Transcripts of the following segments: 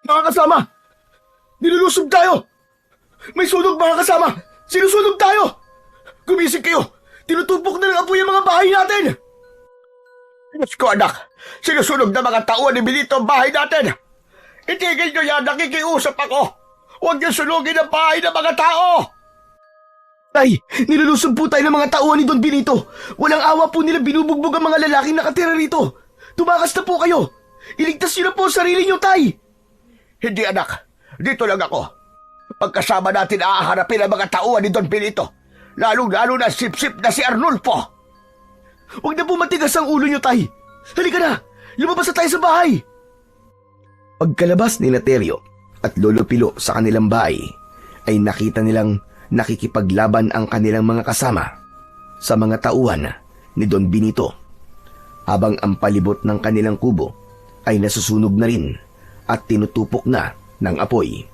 Mga kasama! Nilulusob tayo! May sunog mga kasama! Sinusunog tayo! Gumising kayo! Tinutupok na ng apoy ang mga bahay natin! Diyos ko anak! Sinusunog na mga tauhan ni Benito ang bahay natin! Itigil nyo yan! Nakikiusap ako! Huwag niyo sunugin ang bahay ng mga tao! Tay, nilulusob po tayo ng mga tauhan ni Don Benito. Walang awa po nila binubugbog ang mga lalaking nakatira rito. Tumakas na po kayo. Iligtas niyo na po ang sarili niyo, Tay. Hindi anak, dito lang ako. Pagkasama natin aaharapin ang mga tauhan ni Don Benito. Lalong-lalo na sip-sip na si Arnulfo. Huwag na po matigas ang ulo niyo, Tay. Halika na, lumabas na tayo sa bahay. Pagkalabas ni Naterio at Lolo Pilo sa kanilang bahay, ay nakita nilang nakikipaglaban ang kanilang mga kasama sa mga tauhan ni Don Benito, habang ang palibot ng kanilang kubo ay nasusunog na rin at tinutupok na ng apoy.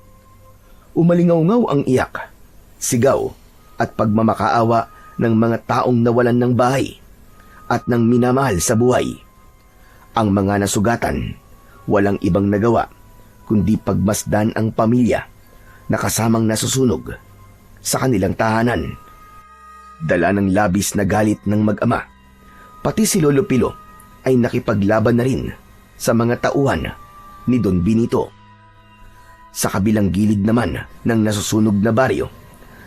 Umalingaw-ngaw ang iyak, sigaw at pagmamakaawa ng mga taong nawalan ng bahay at ng minamahal sa buhay. Ang mga nasugatan, walang ibang nagawa kundi pagmasdan ang pamilya na kasamang nasusunog sa kanilang tahanan. Dala ng labis na galit ng mag-ama, pati si Lolo Pilo ay nakipaglaban na rin sa mga tauhan ni Don Benito. Sa kabilang gilid naman ng nasusunog na baryo,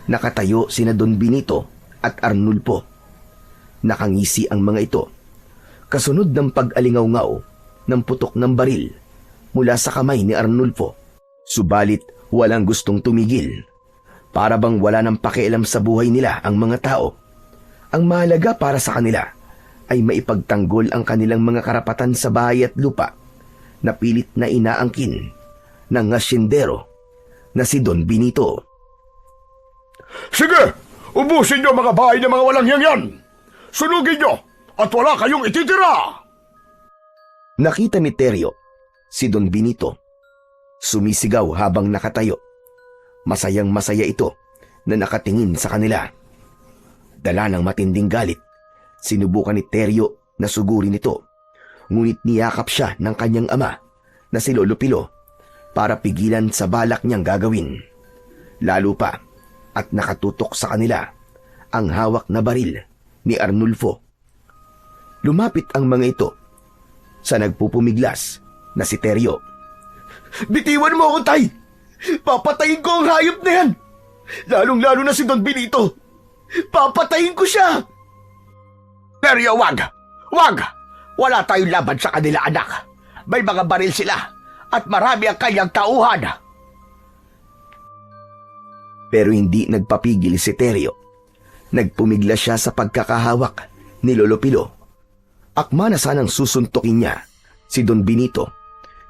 nakatayo sina Don Benito at Arnulfo. Nakangisi ang mga ito, kasunod ng pag-alingaw-ngaw ng putok ng baril mula sa kamay ni Arnulfo. Subalit walang gustong tumigil. Para bang wala nang pakialam sa buhay nila ang mga tao. Ang mahalaga para sa kanila ay maipagtanggol ang kanilang mga karapatan sa bahay at lupa na pilit na inaangkin ng hasyendero na si Don Benito. Sige! Ubusin niyo mga bahay ng mga walang yan! Sunugin niyo at wala kayong ititira! Nakita ni Terio si Don Benito. Sumisigaw habang nakatayo. Masayang masaya ito na nakatingin sa kanila. Dala ng matinding galit, sinubukan ni Terio na sugurin ito. Ngunit niyakap siya ng kanyang ama na si Lolo Pilo para pigilan sa balak niyang gagawin. Lalo pa at nakatutok sa kanila ang hawak na baril ni Arnulfo. Lumapit ang mga ito sa nagpupumiglas na si Terio. Bitiwan mo ako, Tay! Papatayin ko ang hayop na yan! Lalong-lalo na si Don Benito! Papatayin ko siya! Terio, wag! Wag! Wala tayong laban sa kanila, anak. May mga baril sila at marami ang kanyang tauhan. Pero hindi nagpapigil si Terio. Nagpumiglas siya sa pagkakahawak ni Lolo Pilo. Akma na sanang susuntukin niya si Don Benito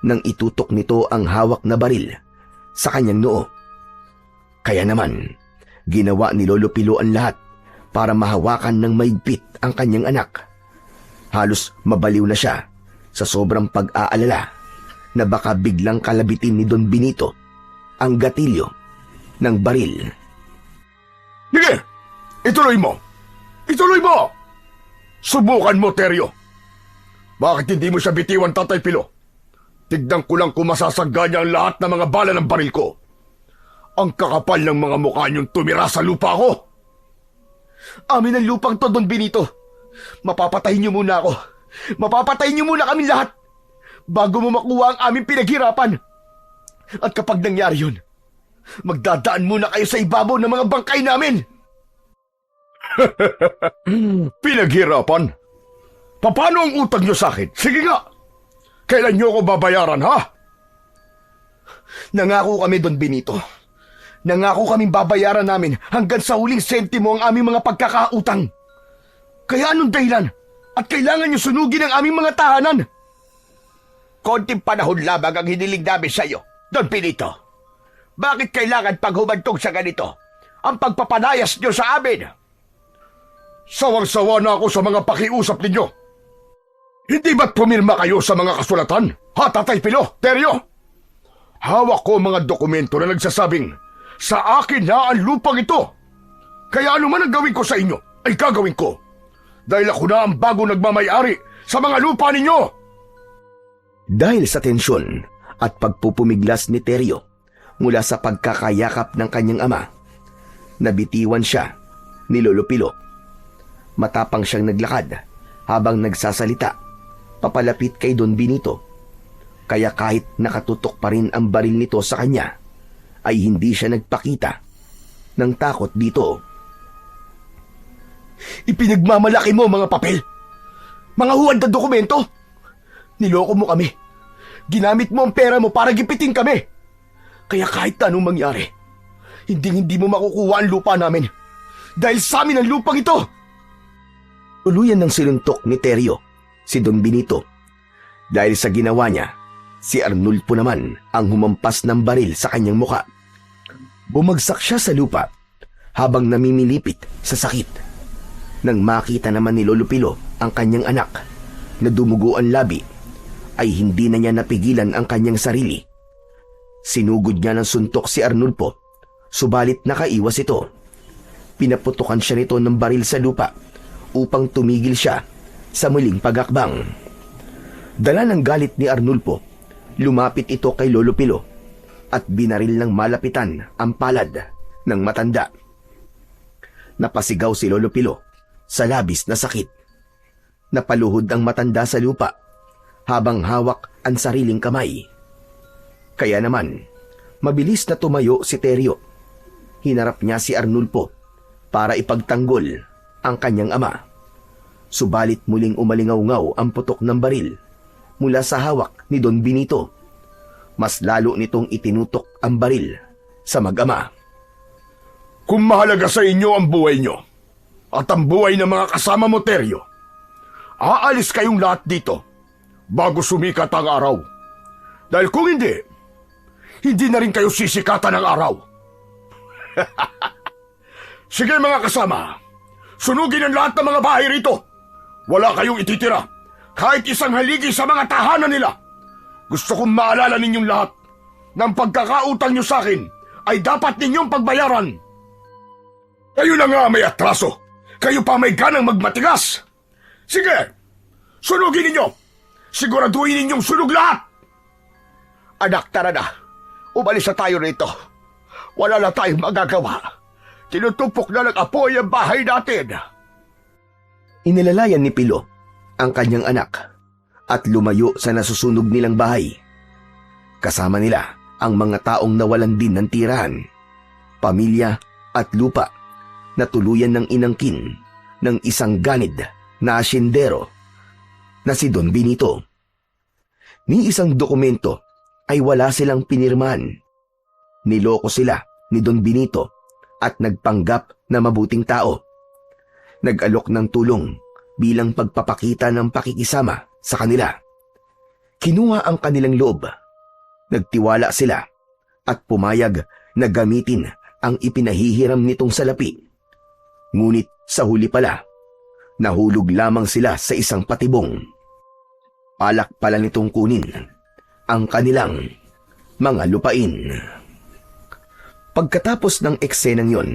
nang itutok nito ang hawak na baril sa kanyang noo. Kaya naman, ginawa ni Lolo Pilo ang lahat para mahawakan ng maigpit ang kanyang anak. Halos mabaliw na siya sa sobrang pag-aalala na baka biglang kalabitin ni Don Benito ang gatilyo ng baril. Sige! Ituloy mo! Ituloy mo! Subukan mo, Terio! Bakit hindi mo siya bitiwan, Tatay Pilo? Tignan ko lang kung masasagga niya ang lahat ng mga bala ng baril ko. Ang kakapal ng mga mukha niyong tumira sa lupa ko. Amin ang lupang to, Don Benito. Mapapatayin niyo muna ako. Mapapatayin niyo muna kami lahat bago mo makuha ang aming pinaghirapan. At kapag nangyari yun, magdadaan muna kayo sa ibabaw ng mga bangkay namin. Pinaghirapan? Paano ang utang niyo sa akin? Sige nga! Kailan niyo ako babayaran, ha? Nangako kami, Don Benito. Nangako kaming babayaran namin hanggang sa huling sentimo ang aming mga pagkakautang. Kaya anong dahilan? At kailangan niyo sunugin ang aming mga tahanan? Konting panahon lamang ang hiniling namin sa iyo, Don Benito. Bakit kailangan paghumantong sa ganito ang pagpapanayas niyo sa amin? Sawang-sawa na ako sa mga pakiusap ninyo. Hindi ba't pumirma kayo sa mga kasulatan? Ha, Tatay Pilo, Terio? Hawak ko mga dokumento na nagsasabing sa akin na ang lupang ito. Kaya ano man ang gawin ko sa inyo ay gagawin ko. Dahil ako na ang bago nagmamayari sa mga lupa ninyo. Dahil sa tensyon at pagpupumiglas ni Teryo mula sa pagkakayakap ng kanyang ama, nabitiwan siya ni Lolo Pilo. Matapang siyang naglakad habang nagsasalita papalapit kay Don Benito, kaya kahit nakatutok pa rin ang baril nito sa kanya ay hindi siya nagpakita ng takot dito. Ipinagmamalaki mo mga papel, mga huwad na dokumento. Niloko mo kami. Ginamit mo ang pera mo para gipitin kami. Kaya kahit anong mangyari, hindi mo makukuha ang lupa namin. Dahil sa amin ang lupang ito. Tuluyan ng sinuntok ni Teryo si Don Benito. Dahil sa ginawa niya, si Arnulfo naman ang humampas ng baril sa kanyang muka. Bumagsak siya sa lupa habang namimilipit sa sakit. Nang makita naman ni Lolo Pilo ang kanyang anak na dumugo ang labi, ay hindi na niya napigilan ang kanyang sarili. Sinugod niya ng suntok si Arnulfo, subalit nakaiwas ito. Pinaputukan siya nito ng baril sa lupa upang tumigil siya sa muling pagakbang. Dala ng galit ni Arnulfo, lumapit ito kay Lolo Pilo at binaril ng malapitan ang palad ng matanda. Napasigaw si Lolo Pilo sa labis na sakit. Napaluhod ang matanda sa lupa habang hawak ang sariling kamay. Kaya naman, mabilis na tumayo si Teryo. Hinarap niya si Arnulfo para ipagtanggol ang kanyang ama. Subalit muling umalingaw-ngaw ang putok ng baril mula sa hawak ni Don Benito. Mas lalo nitong itinutok ang baril sa mag-ama. Kung mahalaga sa inyo ang buhay nyo at ang buhay ng mga kasama mo, Teryo, aalis kayong lahat dito bago sumikat ang araw. Dahil kung hindi na rin kayo sisikatan ng araw. Sige mga kasama, sunugin ang lahat ng mga bahay rito. Wala kayong ititira, kahit isang haligi sa mga tahanan nila. Gusto kong maalala ninyong lahat na ang pagkakautang nyo sa akin ay dapat ninyong pagbayaran. Kayo na nga may atraso. Kayo pa may ganang magmatigas. Sige, sunugin ninyo. Siguraduhin ninyong sunog lahat. Anak, tara na. Umalis na tayo rito. Wala na tayong magagawa. Tinutupok na ng apoy ang bahay natin. Inilalayan ni Pilo ang kanyang anak at lumayo sa nasusunog nilang bahay. Kasama nila ang mga taong nawalan din ng tirahan, pamilya at lupa na tuluyan ng inangkin ng isang ganid na asyendero na si Don Benito. Ni isang dokumento ay wala silang pinirmahan. Niloko sila ni Don Benito at nagpanggap na mabuting tao. Nag-alok ng tulong bilang pagpapakita ng pakikisama sa kanila. Kinuha ang kanilang loob. Nagtiwala sila at pumayag na gamitin ang ipinahihiram nitong salapi. Ngunit sa huli pala, nahulog lamang sila sa isang patibong. Alak pala nitong kunin ang kanilang mga lupain. Pagkatapos ng eksenang yon,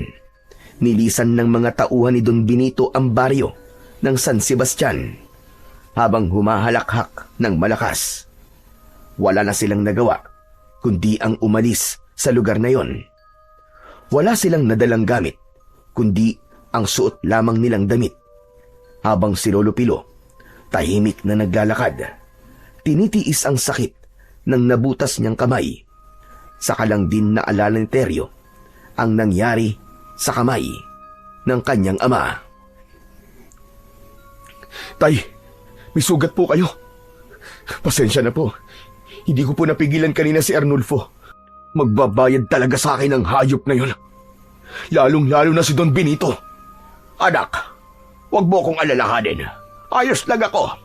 nilisan ng mga tauhan ni Don Benito ang baryo ng San Sebastian habang humahalakhak ng malakas. Wala na silang nagawa kundi ang umalis sa lugar na yon. Wala silang nadalang gamit kundi ang suot lamang nilang damit. Habang si Lolo Pilo, tahimik na naglalakad, tinitiis ang sakit ng nabutas niyang kamay. Saka lang din naalala ni Teryo ang nangyari sa kamay ng kanyang ama. Tay, may sugat po kayo. Pasensya na po. Hindi ko po napigilan kanina si Arnulfo. Magbabayad talaga sa akin ang hayop na yun. Lalong-lalo na si Don Benito. Anak, wag mo kong alalahanin. Ayos lang ako.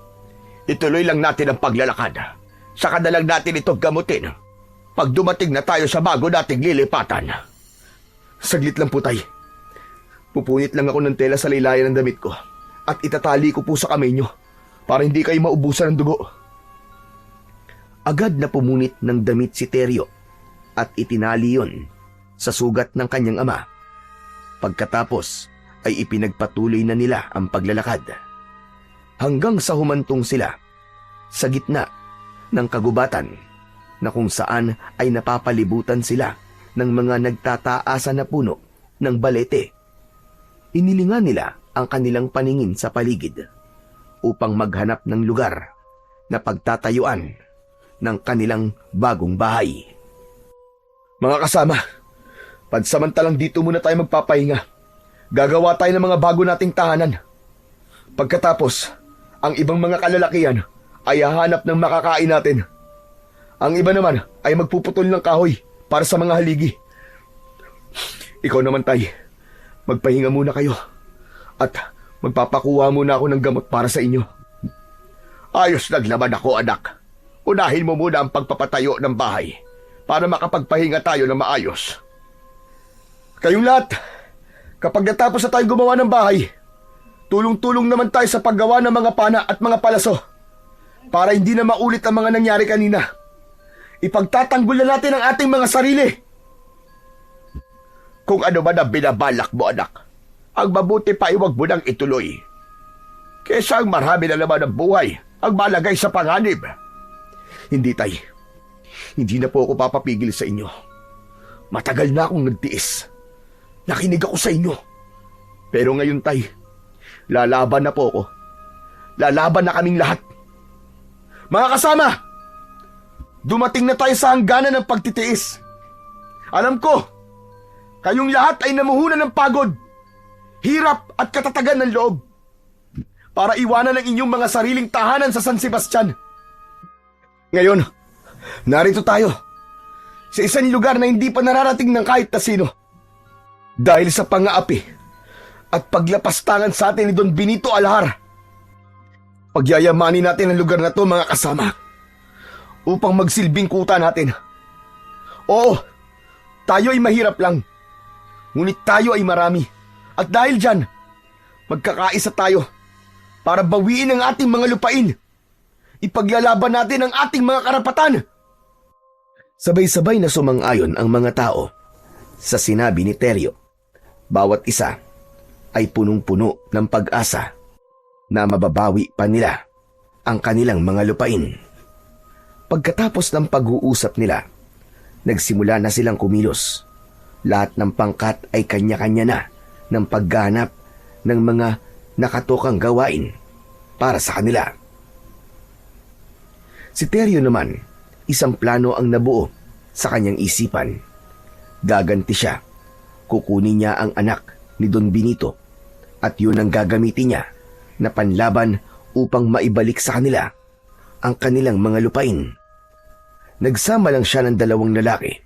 Ituloy lang natin ang paglalakad. Saka na lang natin ito gamutin pag dumating na tayo sa bago nating lilipatan. Saglit lang po, tay. Pupunit lang ako ng tela sa laylayan ng damit ko at itatali ko po sa kamay nyo para hindi kayo maubusan ng dugo. Agad na pumunit ng damit si Teryo at itinali yon sa sugat ng kanyang ama. Pagkatapos ay ipinagpatuloy na nila ang paglalakad. Hanggang sa humantong sila sa gitna ng kagubatan na kung saan ay napapalibutan sila ng mga nagtataasan na puno ng balete. Inilingan nila ang kanilang paningin sa paligid upang maghanap ng lugar na pagtatayuan ng kanilang bagong bahay. Mga kasama, pansamantalang dito muna tayo magpapahinga. Gagawa tayo ng mga bago nating tahanan. Pagkatapos, ang ibang mga kalalakihan ay hahanap ng makakain natin. Ang iba naman ay magpuputol ng kahoy para sa mga haligi. Ikaw naman, Tay, magpahinga muna kayo at magpapakuha muna ako ng gamot para sa inyo. Ayos naglaban ako, anak. Unahin mo muna ang pagpapatayo ng bahay para makapagpahinga tayo ng maayos. Kayong lahat, kapag natapos na tayong gumawa ng bahay, tulong-tulong naman tayo sa paggawa ng mga pana at mga palaso para hindi na maulit ang mga nangyari kanina. Ipagtatanggol na natin ang ating mga sarili. Kung ano man ang binabalak mo, anak, ang mabuti pa iwag mo nang ituloy. Kesa ang marami na naman ng buhay ang malagay sa panganib. Hindi, Tay. Hindi na po ako papapigil sa inyo. Matagal na akong nagtiis. Nakinig ako sa inyo. Pero ngayon, Tay, lalaban na po ako. Lalaban na kaming lahat. Mga kasama, dumating na tayo sa hangganan ng pagtitiis. Alam ko, kayong lahat ay namuhunan ng pagod, hirap at katatagan ng loob para iwanan ang inyong mga sariling tahanan sa San Sebastian. Ngayon, narito tayo sa isang lugar na hindi pa nararating ng kahit na sino. Dahil sa pang-aapi at paglapastangan sa atin ni Don Benito Alhar, pagyayamanin natin ang lugar na to, mga kasama, upang magsilbing kuta natin. Oo, tayo ay mahirap lang, ngunit tayo ay marami. At dahil dyan, magkakaisa tayo para bawiin ang ating mga lupain. Ipaglalaban natin ang ating mga karapatan. Sabay-sabay na sumang-ayon ang mga tao sa sinabi ni Teryo. Bawat isa ay punong-puno ng pag-asa na mababawi pa nila ang kanilang mga lupain. Pagkatapos ng pag-uusap nila, nagsimula na silang kumilos. Lahat ng pangkat ay kanya-kanya na ng pagganap ng mga nakatokang gawain para sa kanila. Si Teryo naman, isang plano ang nabuo sa kanyang isipan. Gaganti siya. Kukunin niya ang anak ni Don Benito at yun ang gagamitin niya na panlaban upang maibalik sa kanila ang kanilang mga lupain. Nagsama lang siya ng 2 lalaki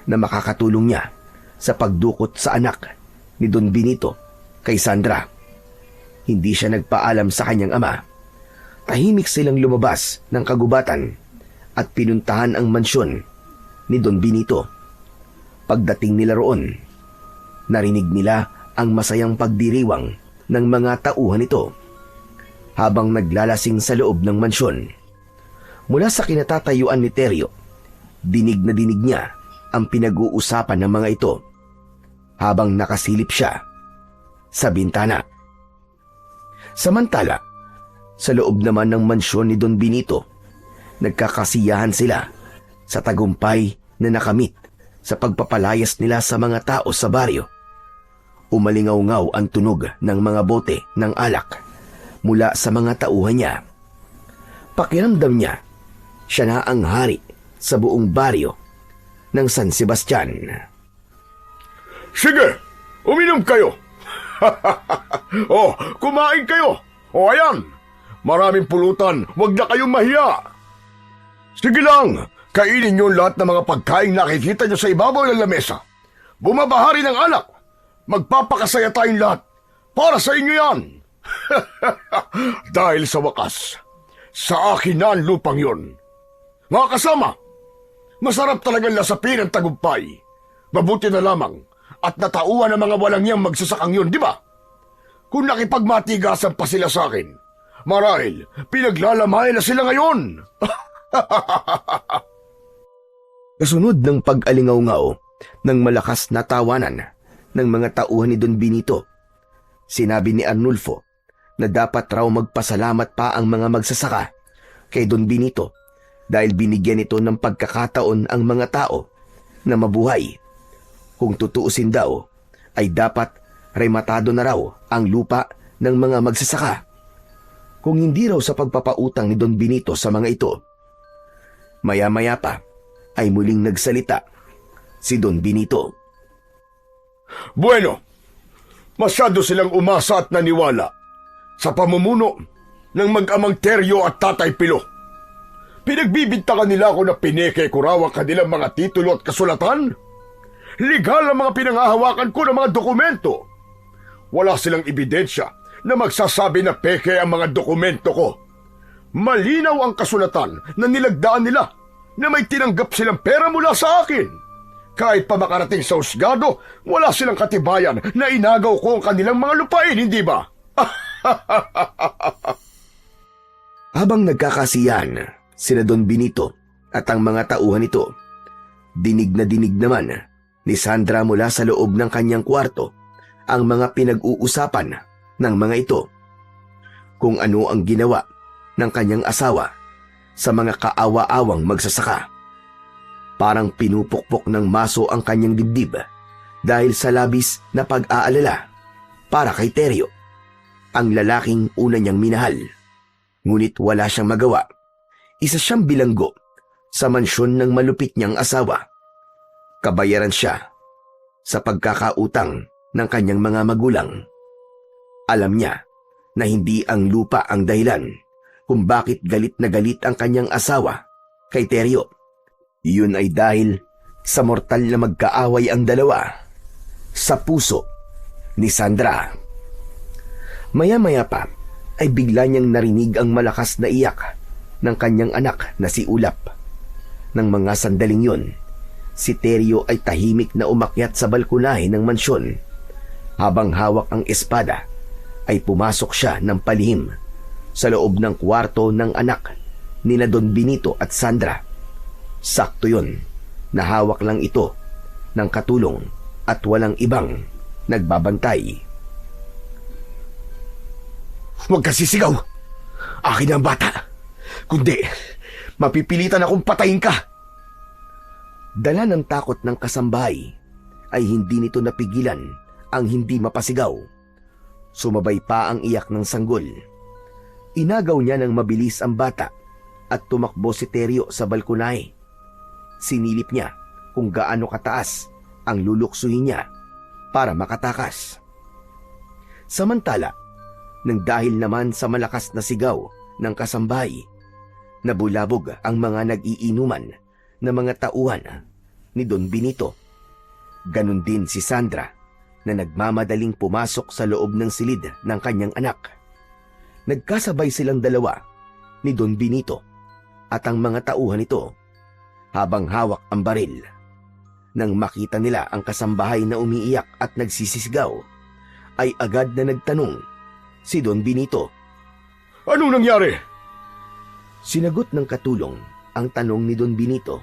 na makakatulong niya sa pagdukot sa anak ni Don Benito kay Sandra. Hindi siya nagpaalam sa kanyang ama. Tahimik silang lumabas ng kagubatan at pinuntahan ang mansyon ni Don Benito. Pagdating nila roon, narinig nila ang masayang pagdiriwang ng mga tauhan nito habang naglalasing sa loob ng mansyon. Mula sa kinatatayuan ni Teryo, dinig na dinig niya ang pinag-uusapan ng mga ito habang nakasilip siya sa bintana. Samantala, sa loob naman ng mansyon ni Don Benito, nagkakasiyahan sila sa tagumpay na nakamit sa pagpapalayas nila sa mga tao sa baryo. Umalingaw-ngaw ang tunog ng mga bote ng alak mula sa mga tauhan niya. Pakiramdam niya, siya na ang hari sa buong baryo ng San Sebastian. Sige, uminom kayo. Kumain kayo. Ayan, maraming pulutan, huwag na kayong mahiya. Sige lang, kainin niyo lahat ng mga pagkain nakikita niyo sa ibabaw ng lamesa. Bumabahari ng alak. Magpapakasaya tayong lahat. Para sa inyo yan. Dahil sa wakas, sa akin na ang lupang yon. Mga kasama, masarap talagang lasapin ang tagumpay. Mabuti na lamang at natauhan ng mga walang niyang magsasakang yun, di ba? Kung nakipagmatigasan pa sila sa akin, marahil pinaglalamayan na sila ngayon. Kasunod ng pag-alingaw-ngaw ng malakas na tawanan ng mga tauhan ni Don Benito, sinabi ni Arnulfo na dapat raw magpasalamat pa ang mga magsasaka kay Don Benito dahil binigyan ito ng pagkakataon ang mga tao na mabuhay. Kung tutuusin daw, ay dapat rematado na raw ang lupa ng mga magsasaka. Kung hindi raw sa pagpapautang ni Don Benito sa mga ito. Maya-maya pa ay muling nagsalita si Don Benito. Bueno, masyado silang umasa at naniwala sa pamumuno ng mag-amang Teryo at Tatay Pilo. Pinagbibintangan nila ako na pineke ko raw ang kanilang mga titulo at kasulatan. Legal ang mga pinangahawakan ko ng mga dokumento. Wala silang ebidensya na magsasabi na peke ang mga dokumento ko. Malinaw ang kasulatan na nilagdaan nila na may tinanggap silang pera mula sa akin. Kahit pa makarating sa husgado, wala silang katibayan na inagaw ko ang kanilang mga lupain, hindi ba? Habang nagkakasiyahan sina Don Benito at ang mga tauhan nito, dinig na dinig naman ni Sandra mula sa loob ng kanyang kwarto ang mga pinag-uusapan ng mga ito. Kung ano ang ginawa ng kanyang asawa sa mga kaawa-awang magsasaka. Parang pinupukpok ng maso ang kanyang dibdib dahil sa labis na pag-aalala para kay Teryo, ang lalaking una niyang minahal. Ngunit wala siyang magawa. Isa siyang bilanggo sa mansyon ng malupit niyang asawa. Kabayaran siya sa pagkakautang ng kanyang mga magulang. Alam niya na hindi ang lupa ang dahilan kung bakit galit na galit ang kanyang asawa kay Teryo. Iyon ay dahil sa mortal na magkaaway ang dalawa sa puso ni Sandra. Maya-maya pa ay bigla niyang narinig ang malakas na iyak ng kanyang anak na si Ulap. Nang mga sandaling yun, si Teryo ay tahimik na umakyat sa balkonahe ng mansyon. Habang hawak ang espada, ay pumasok siya ng palihim sa loob ng kwarto ng anak nila Don Benito at Sandra. Sakto yun, nahawak lang ito ng katulong at walang ibang nagbabantay. Huwag ka sisigaw! Akin ang bata! Kundi, mapipilitan akong patayin ka! Dala ng takot ng kasambahay, ay hindi nito napigilan ang hindi mapasigaw. Sumabay pa ang iyak ng sanggol. Inagaw niya ng mabilis ang bata at tumakbo si Teryo sa balkonahe. Sinilip niya kung gaano kataas ang luluksuhin niya para makatakas. Samantala, nang dahil naman sa malakas na sigaw ng kasambahay, nabulabog ang mga nag-iinuman na mga tauhan ni Don Benito. Ganon din si Sandra na nagmamadaling pumasok sa loob ng silid ng kanyang anak. Nagkasabay silang dalawa ni Don Benito at ang mga tauhan nito habang hawak ang baril. Nang makita nila ang kasambahay na umiiyak at nagsisisigaw, ay agad na nagtanong si Don Benito. Anong nangyari? Sinagot ng katulong ang tanong ni Don Benito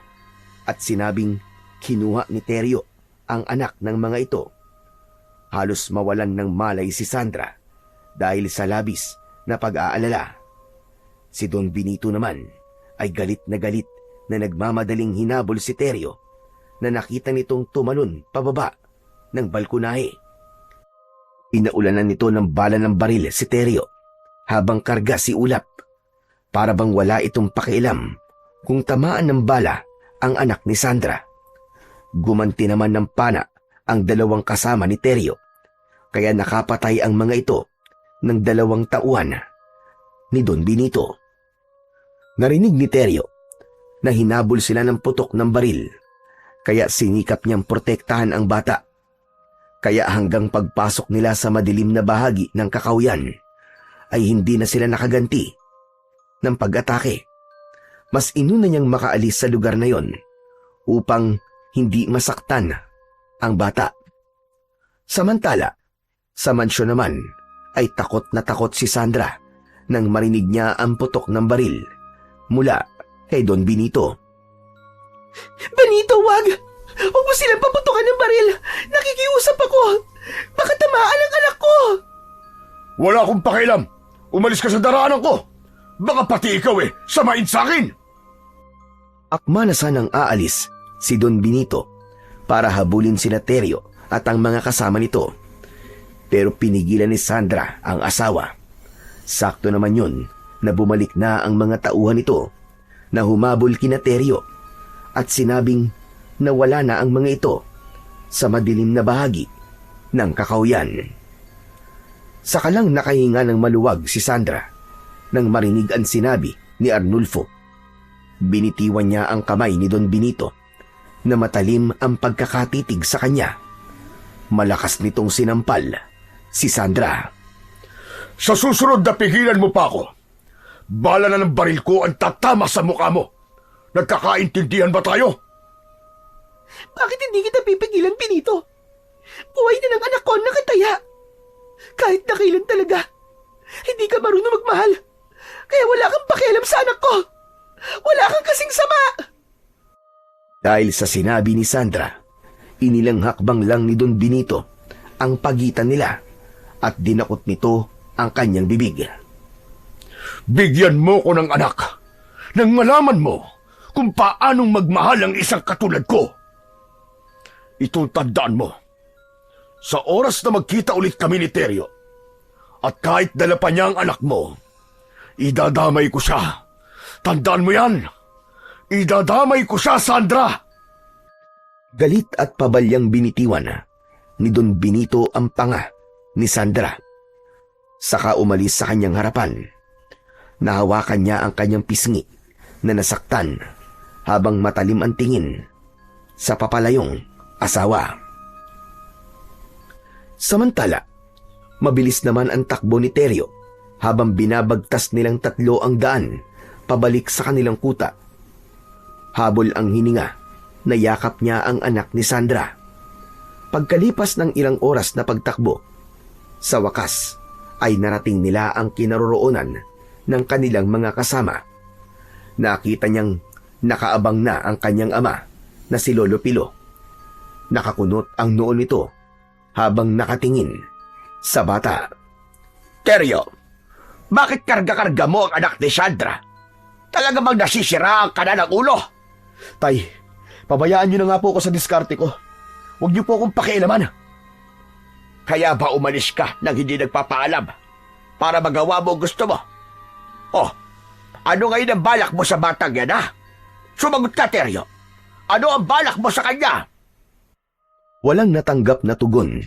at sinabing kinuha ni Teryo ang anak ng mga ito. Halos mawalan ng malay si Sandra dahil sa labis na pag-aalala. Si Don Benito naman ay galit na nagmamadaling hinabol si Teryo na nakita nitong tumalon pababa ng balkonahe. Inaulanan nito ng bala ng baril si Teryo habang karga si Ulap. Para bang wala itong pakialam kung tamaan ng bala ang anak ni Sandra. Gumanti naman ng pana ang dalawang kasama ni Teryo, kaya nakapatay ang mga ito ng dalawang tauhan ni Don Benito. Narinig ni Teryo na hinabol sila ng putok ng baril, kaya sinikap niyang protektahan ang bata. Kaya hanggang pagpasok nila sa madilim na bahagi ng kakawyan, ay hindi na sila nakaganti ng pag-atake. Mas inuna niyang makaalis sa lugar na yon upang hindi masaktan ang bata. Samantala, sa mansyon naman ay takot na takot si Sandra nang marinig niya ang putok ng baril mula kay Don Benito. Benito, wag! Huwag mo silang paputukan ng baril! Nakikiusap ako! Baka tamaan ang anak ko! Wala akong pakialam! Umalis ka sa daraanan ko! Baka pati ikaw samain sa akin! Akma na sanang aalis si Don Benito para habulin sina Teryo at ang mga kasama nito. Pero pinigilan ni Sandra ang asawa. Sakto naman yun na bumalik na ang mga tauhan nito na humabol kina Teryo at sinabing na wala na ang mga ito sa madilim na bahagi ng kakauyan. Saka lang nakahinga ng maluwag si Sandra nang marinig ang sinabi ni Arnulfo. Binitiwan niya ang kamay ni Don Benito na matalim ang pagkakatitig sa kanya. Malakas nitong sinampal si Sandra. Sa susunod na pigilan mo pa ako, bala na ng baril ko ang tatama sa mukha mo. Nagkakaintindihan ba tayo? Bakit hindi kita pipigilan, Benito? Buhay na ng anak ko ang nakataya. Kahit nakilan talaga, hindi ka marunong magmahal. Kaya wala kang pakialam sa anak ko. Wala kang kasing sama. Dahil sa sinabi ni Sandra, inilang hakbang lang ni Don Benito ang pagitan nila at dinakot nito ang kanyang bibig. Bigyan mo ko ng anak nang malaman mo kung paanong magmahal ang isang katulad ko. Itong tandaan mo. Sa oras na magkita ulit kami ni Teryo, at kahit dala pa niya ang anak mo, idadamay ko siya. Tandaan mo yan. Idadamay ko siya, Sandra. Galit at pabalyang binitiwan ni Don Benito ang panga ni Sandra. Saka umalis sa kanyang harapan. Nahawakan niya ang kanyang pisngi na nasaktan habang matalim ang tingin sa papalayong asawa. Samantala, mabilis naman ang takbo ni Teryo habang binabagtas nilang tatlo ang daan pabalik sa kanilang kuta. Habol ang hininga, nayakap niya ang anak ni Sandra. Pagkalipas ng ilang oras na pagtakbo, sa wakas ay narating nila ang kinaroroonan ng kanilang mga kasama. Nakita niyang nakaabang na ang kanyang ama na si Lolo Pilo. Nakakunot ang noo nito habang nakatingin sa bata. Teryo, bakit karga-karga mo ang anak ni Sandra? Talaga bang nasisira ang kanan ng ulo? Tay, pabayaan niyo na nga po ako sa diskarte ko. Huwag niyo po akong pakialaman. Kaya ba umalis ka nang hindi nagpapaalam para magawa mo gusto mo? Oh, ano ngayon ang balak mo sa batang yan, ha? Sumagot ka, Teryo. Ano ang balak mo sa kanya? Walang natanggap na tugon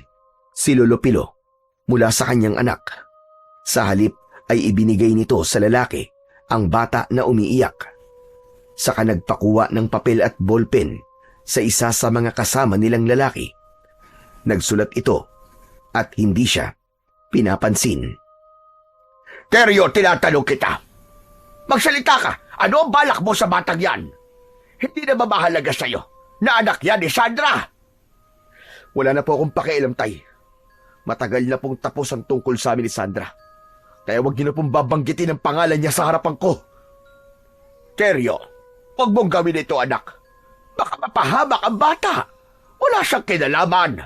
si Lolo Pilo mula sa kanyang anak. Sa halip ay ibinigay nito sa lalaki ang bata na umiiyak. Saka nagpakuha ng papel at ballpen sa isa sa mga kasama nilang lalaki. Nagsulat ito at hindi siya pinapansin. Teryo, tinatanong kita. Magsalita ka. Ano ang balak mo sa batang yan? Hindi na ba mahalaga sa'yo na anak yan ni Sandra? Wala na po akong pakialam, Tay. Matagal na pong tapos ang tungkol sa amin ni Sandra. Kaya huwag niyo na pong babanggitin ang pangalan niya sa harapan ko. Teryo, huwag mong gawin ito, anak. Baka mapahamak ang bata. Wala siyang kinalaman.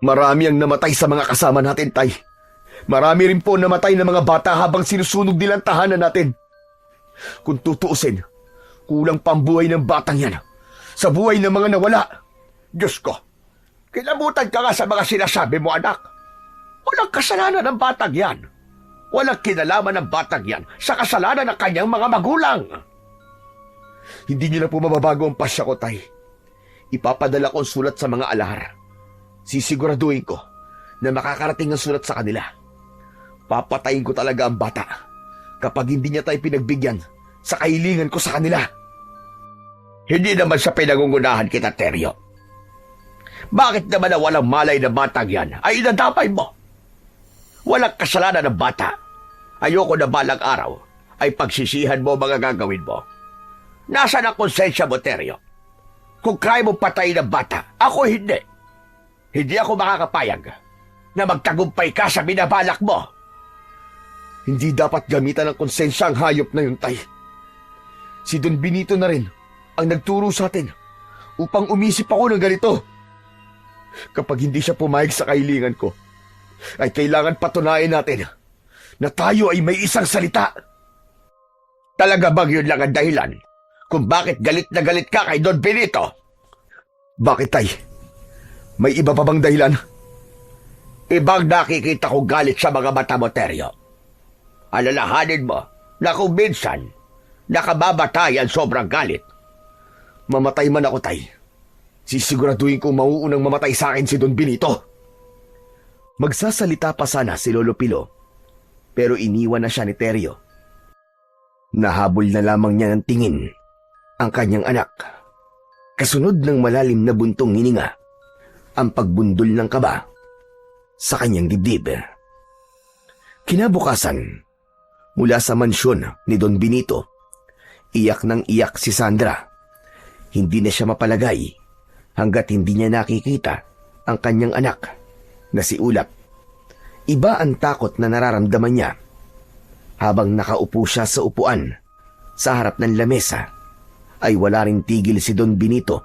Marami ang namatay sa mga kasama natin, Tay. Marami rin po namatay ng mga bata habang sinusunog nilang tahanan natin. Kung tutuusin, kulang pa ang buhay ng batang yan sa buhay ng mga nawala. Diyos ko, kilabutan ka nga sa mga sinasabi mo, anak. Walang kasalanan ng batang yan. Walang kinalaman ng batang yan sa kasalanan ng kanyang mga magulang. Hindi niyo na po mababago ang pasya ko, Tay. Ipapadala ko ang sulat sa mga alahar. Sisiguraduhin ko na makakarating ang sulat sa kanila. Papatayin ko talaga ang bata kapag hindi niya tayo pinagbigyan sa kahilingan ko sa kanila. Hindi naman sa pinangungunahan kita, Teryo. Bakit naman na walang malay na batang yan ay inadamay mo? Walang kasalanan ng bata. Ayoko na balang araw ay pagsisihan mo mga gagawin mo. Nasaan ang konsensya mo, Teryo? Kung kaya mo patayin ng bata, ako hindi. Hindi ako makakapayag na magtagumpay ka sa binabalak mo. Hindi dapat gamitan ng konsensya ang hayop na yun, Tay. Si Don Benito na rin ang nagturo sa atin upang umisip ako ng ganito. Kapag hindi siya pumayag sa kahilingan ko, ay kailangan patunayan natin na tayo ay may isang salita. Talaga bang yun lang ang dahilan kung bakit galit na galit ka kay Don Benito. Bakit, tay? May iba pa bang dahilan? Ibang nakikita ko galit sa mga mata mo, Teryo. Alalahanin mo na kung minsan nakababatayan sobrang galit. Mamatay man ako, tay. Sisiguraduhin kong mauunang mamatay sa akin si Don Benito. Magsasalita pa sana si Lolo Pilo, pero iniwan na siya ni Teryo. Nahabol na lamang niya ng tingin ang kanyang anak. Kasunod ng malalim na buntong hininga, ang pagbundol ng kaba sa kanyang dibdib. Kinabukasan, mula sa mansyon ni Don Benito, iyak ng iyak si Sandra. Hindi na siya mapalagay hanggat hindi niya nakikita ang kanyang anak na si Ulap. Iba ang takot na nararamdaman niya habang nakaupo siya sa upuan sa harap ng lamesa, ay wala ring tigil si Don Benito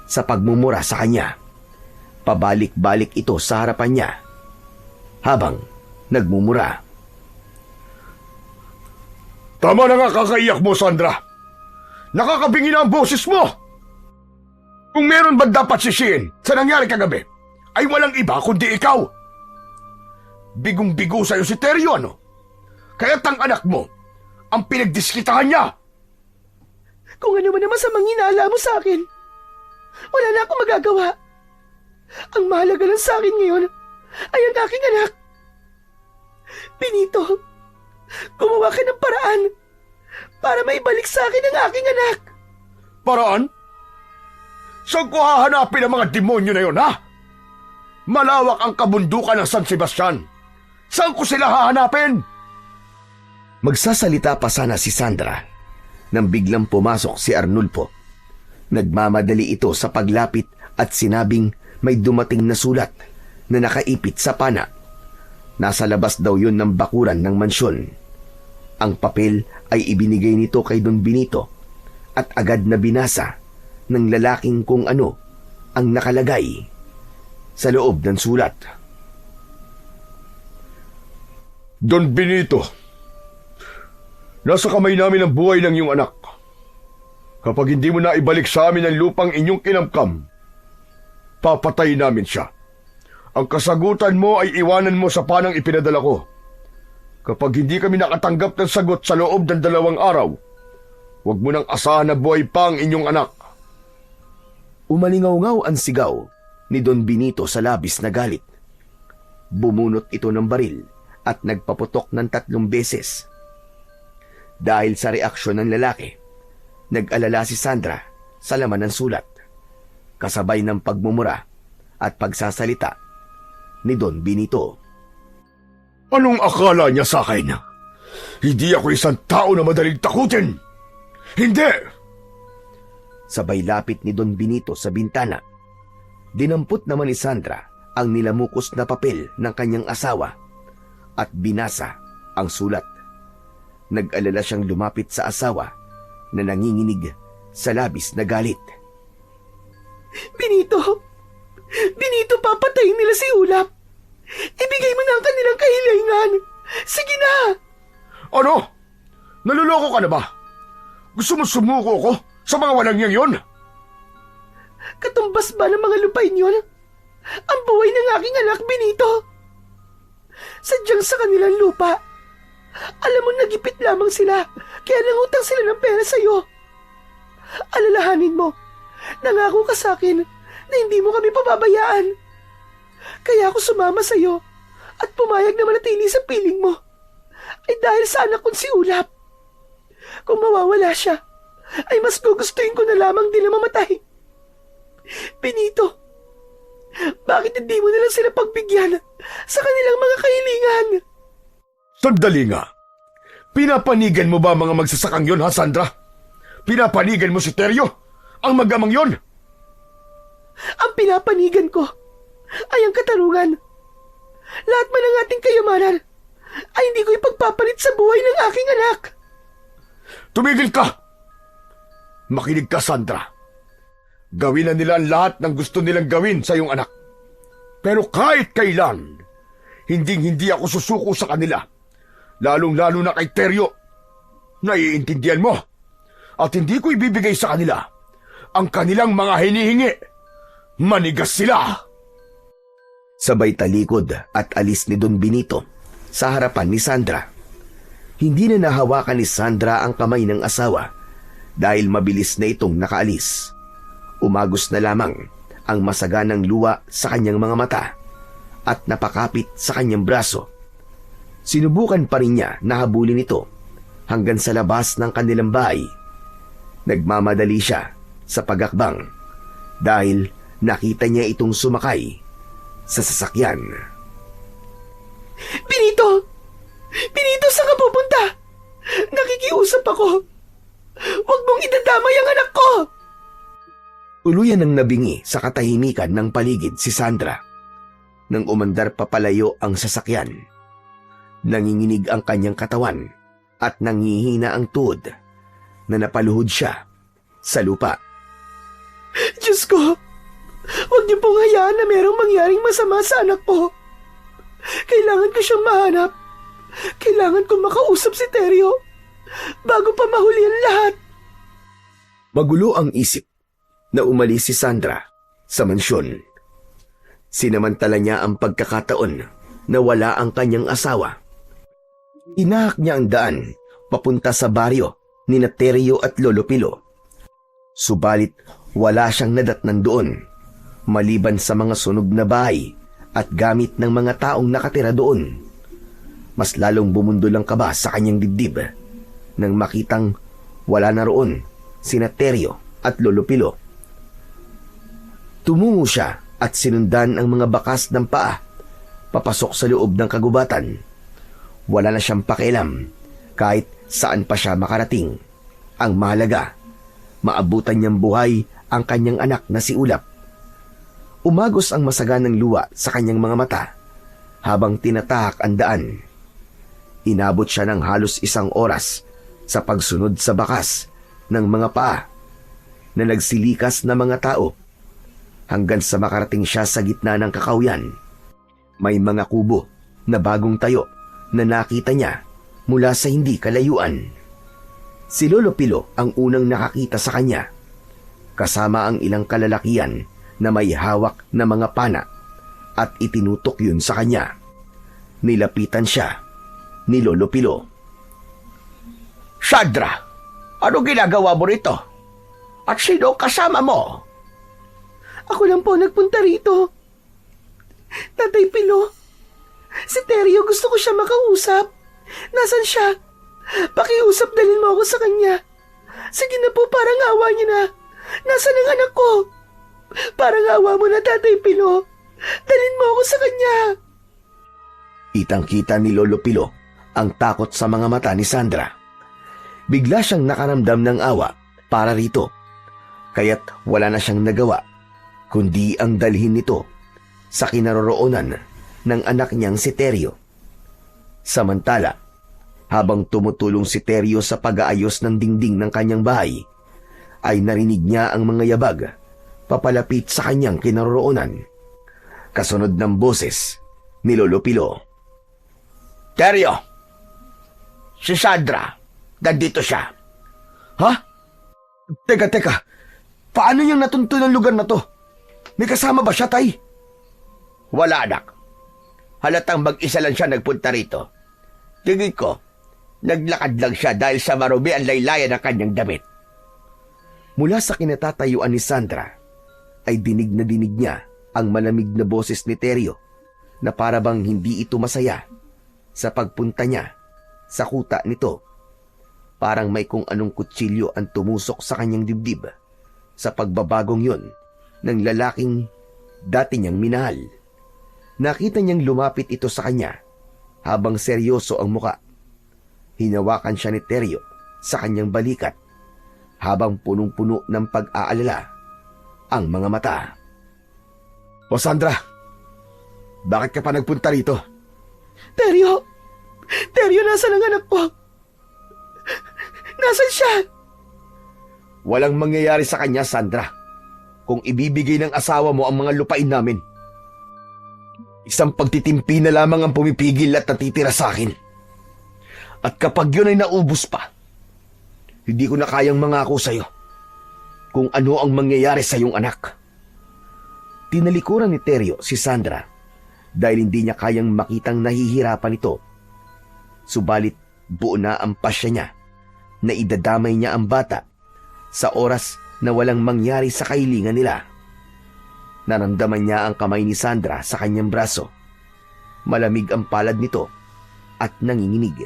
sa pagmumura sa kanya. Pabalik-balik ito sa harapan niya habang nagmumura. Tama na nga kakaiyak mo, Sandra. Nakakabingi na ang boses mo. Kung meron ba dapat sisihin sa nangyari kagabi, ay walang iba kundi ikaw. Bigong-bigo sa'yo si Teryo, ano? Kaya't ang anak mo ang pinagdiskitahan niya. Kung ano man naman sa manginala mo sa akin, wala na akong magagawa. Ang mahalaga lang sa akin ngayon ay ang aking anak. Benito, gumawa ka ng paraan para maibalik sa akin ang aking anak. Paraan? Saan ko hahanapin ang mga demonyo na yon, ha? Malawak ang kabundukan ng San Sebastian. Saan ko sila hahanapin? Magsasalita pa sana si Sandra nang biglang pumasok si Arnulfo. Nagmamadali ito sa paglapit at sinabing may dumating na sulat na nakaipit sa pana. Nasa labas daw yun ng bakuran ng mansyon. Ang papel ay ibinigay nito kay Don Benito at agad na binasa ng lalaking kung ano ang nakalagay sa loob ng sulat. Don Benito, nasa kamay namin ang buhay ng iyong anak. Kapag hindi mo na ibalik sa amin ang lupang inyong kinamkam, papatay namin siya. Ang kasagutan mo ay iwanan mo sa panang ipinadala ko. Kapag hindi kami nakatanggap ng sagot sa loob ng 2 araw, huwag mo nang asahan na buhay pa ang inyong anak. Umalingaw-ngaw ang sigaw ni Don Benito sa labis na galit. Bumunot ito ng baril at nagpaputok ng 3 beses. Dahil sa reaksyon ng lalaki, nag-alala si Sandra sa laman ng sulat, kasabay ng pagmumura at pagsasalita ni Don Benito. Anong akala niya sa akin? Hindi ako isang tao na madaling takutin. Hindi! Sabay lapit ni Don Benito sa bintana. Dinampot naman ni Sandra ang nilamukos na papel ng kanyang asawa at binasa ang sulat. Nag-alala siyang lumapit sa asawa na nanginginig sa labis na galit. Benito! Benito, papatayin nila si Ulap! Ibigay mo na ang kanilang kahilingan! Sige na! Ano? Naluloko ka na ba? Gusto mo sumuko ko sa mga walang niyang yon? Katumbas ba ng mga lupain yon? Ang buhay ng aking anak, Benito! Sadyang sa kanilang lupa. Alam mo, nagipit lamang sila, kaya nangutang sila ng pera sa'yo. Alalahanin mo, nangako ka sa akin na hindi mo kami pababayaan. Kaya ako sumama sa'yo at pumayag na manatili sa piling mo. Ay dahil sa anak kong si Ulap. Kung mawawala siya, ay mas gugustuhin ko na lamang din na mamatay. Benito, bakit hindi mo nalang sila pagbigyan sa kanilang mga kahilingan? Sandali nga. Pinapanigan mo ba mga magsasakang yon, ha, Sandra? Pinapanigan mo si Teryo? Ang magamang yon? Ang pinapanigan ko ay ang katarungan. Lahat man ng ating kayamanan ay hindi ko ipagpapalit sa buhay ng aking anak. Tumigil ka! Makinig ka, Sandra. Gawin na nila ang lahat ng gusto nilang gawin sa iyong anak. Pero kahit kailan, hindi ako susuko sa kanila. Lalong-lalo na kay Teryo. Naiintindihan mo? at hindi ko ibibigay sa kanila ang kanilang mga hinihingi. Manigas sila! Sabay talikod at alis ni Don Benito sa harapan ni Sandra. Hindi na nahawakan ni Sandra ang kamay ng asawa dahil mabilis na itong nakaalis. Umagos na lamang ang masaganang luwa sa kanyang mga mata at napakapit sa kanyang braso. Sinubukan pa rin niya na habulin ito hanggang sa labas ng kanilang bahay. Nagmamadali siya sa pagakbang dahil nakita niya itong sumakay sa sasakyan. Benito! Benito, saan ka pupunta? Nakikiusap ako. Huwag mong idadamay ang anak ko! Uluyan ang nabingi sa katahimikan ng paligid si Sandra. Nang umandar papalayo ang sasakyan, nanginginig ang kanyang katawan at nangihina ang tuhod na napaluhod siya sa lupa. Diyos ko! Huwag niyo pong hayaan na merong mangyaring masama sa anak ko. Kailangan ko siyang mahanap. Kailangan ko makausap si Teryo bago pa mahuli ang lahat. Magulo ang isip na umalis si Sandra sa mansyon. Sinamantala niya ang pagkakataon na wala ang kanyang asawa. Inahak niya ang daan papunta sa baryo ni Teryo at Lolo Pilo. Subalit wala siyang nadatnan doon, maliban sa mga sunog na bahay at gamit ng mga taong nakatira doon. Mas lalong bumundol ang kaba sa kanyang dibdib nang makitang wala na roon sina Teryo at Lolo Pilo. Tumungo siya at sinundan ang mga bakas ng paa papasok sa loob ng kagubatan. Wala na siyang pakialam kahit saan pa siya makarating. Ang mahalaga, maabutan niyang buhay ang kanyang anak na si Ulap. Umagos ang masaganang luwa sa kanyang mga mata habang tinatahak ang daan. Inabot siya ng halos 1 oras sa pagsunod sa bakas ng mga paa na nagsilikas na mga tao hanggang sa makarating siya sa gitna ng kakawyan. May mga kubo na bagong tayo na nakita niya mula sa hindi kalayuan. Si Lolo Pilo ang unang nakakita sa kanya, kasama ang ilang kalalakian na may hawak na mga pana at itinutok yun sa kanya. Nilapitan siya ni Lolo Pilo. Sandra, ano ginagawa mo rito? At sino kasama mo? Ako lang po nagpunta rito. Tatay Pilo, si Teryo gusto ko siya makausap. Nasaan siya? Pakiusap, dalhin mo ako sa kanya. Sige na po, parang awa niyo na. Nasaan ang anak ko? Parang awa mo na, Tatay Pilo. Dalhin mo ako sa kanya. Kitang-kita ni Lolo Pilo ang takot sa mga mata ni Sandra. Bigla siyang nakaramdam ng awa para rito, kaya't wala na siyang nagawa kundi ang dalhin nito sa kinaroroonan ng anak niyang si Teryo. Samantala, habang tumutulong si Teryo sa pag-aayos ng dingding ng kanyang bahay, ay narinig niya ang mga yabag papalapit sa kanyang kinaroroonan. Kasunod ng boses ni Lolo Pilo. Teryo! Si Sandra, nandito siya. Ha? Teka. Paano niyang natunto ng lugar na to? May kasama ba siya, Tay? Wala, anak. Halatang mag-isa lang siya nagpunta rito. Tingin ko, naglakad lang siya dahil sa marumi ang laylayan ng kanyang damit. Mula sa kinatatayuan ni Sandra, ay dinig niya ang malamig na boses ni Teryo na parabang hindi ito masaya sa pagpunta niya sa kuta nito. Parang may kung anong kutsilyo ang tumusok sa kanyang dibdib sa pagbabagong yun ng lalaking dati niyang minahal. Nakita niyang lumapit ito sa kanya habang seryoso ang muka. Hinawakan siya ni Teryo sa kanyang balikat habang punong-puno ng pag-aalala ang mga mata. O Sandra, bakit ka pa nagpunta rito? Teryo, nasaan ang anak ko? Nasaan siya? Walang mangyayari sa kanya, Sandra, kung ibibigay ng asawa mo ang mga lupain namin. Isang pagtitimpi na lamang ang pumipigil at natitira sa akin. At kapag yun ay naubos pa, Hindi ko na kayang mangako sa'yo kung ano ang mangyayari sa iyong anak. Tinalikuran ni Teryo si Sandra dahil hindi niya kayang makitang nahihirapan ito. Subalit buo na ang pasya niya na idadamay niya ang bata sa oras na walang mangyari sa kahilingan nila. Naramdaman niya ang kamay ni Sandra sa kanyang braso. Malamig ang palad nito at nanginginig.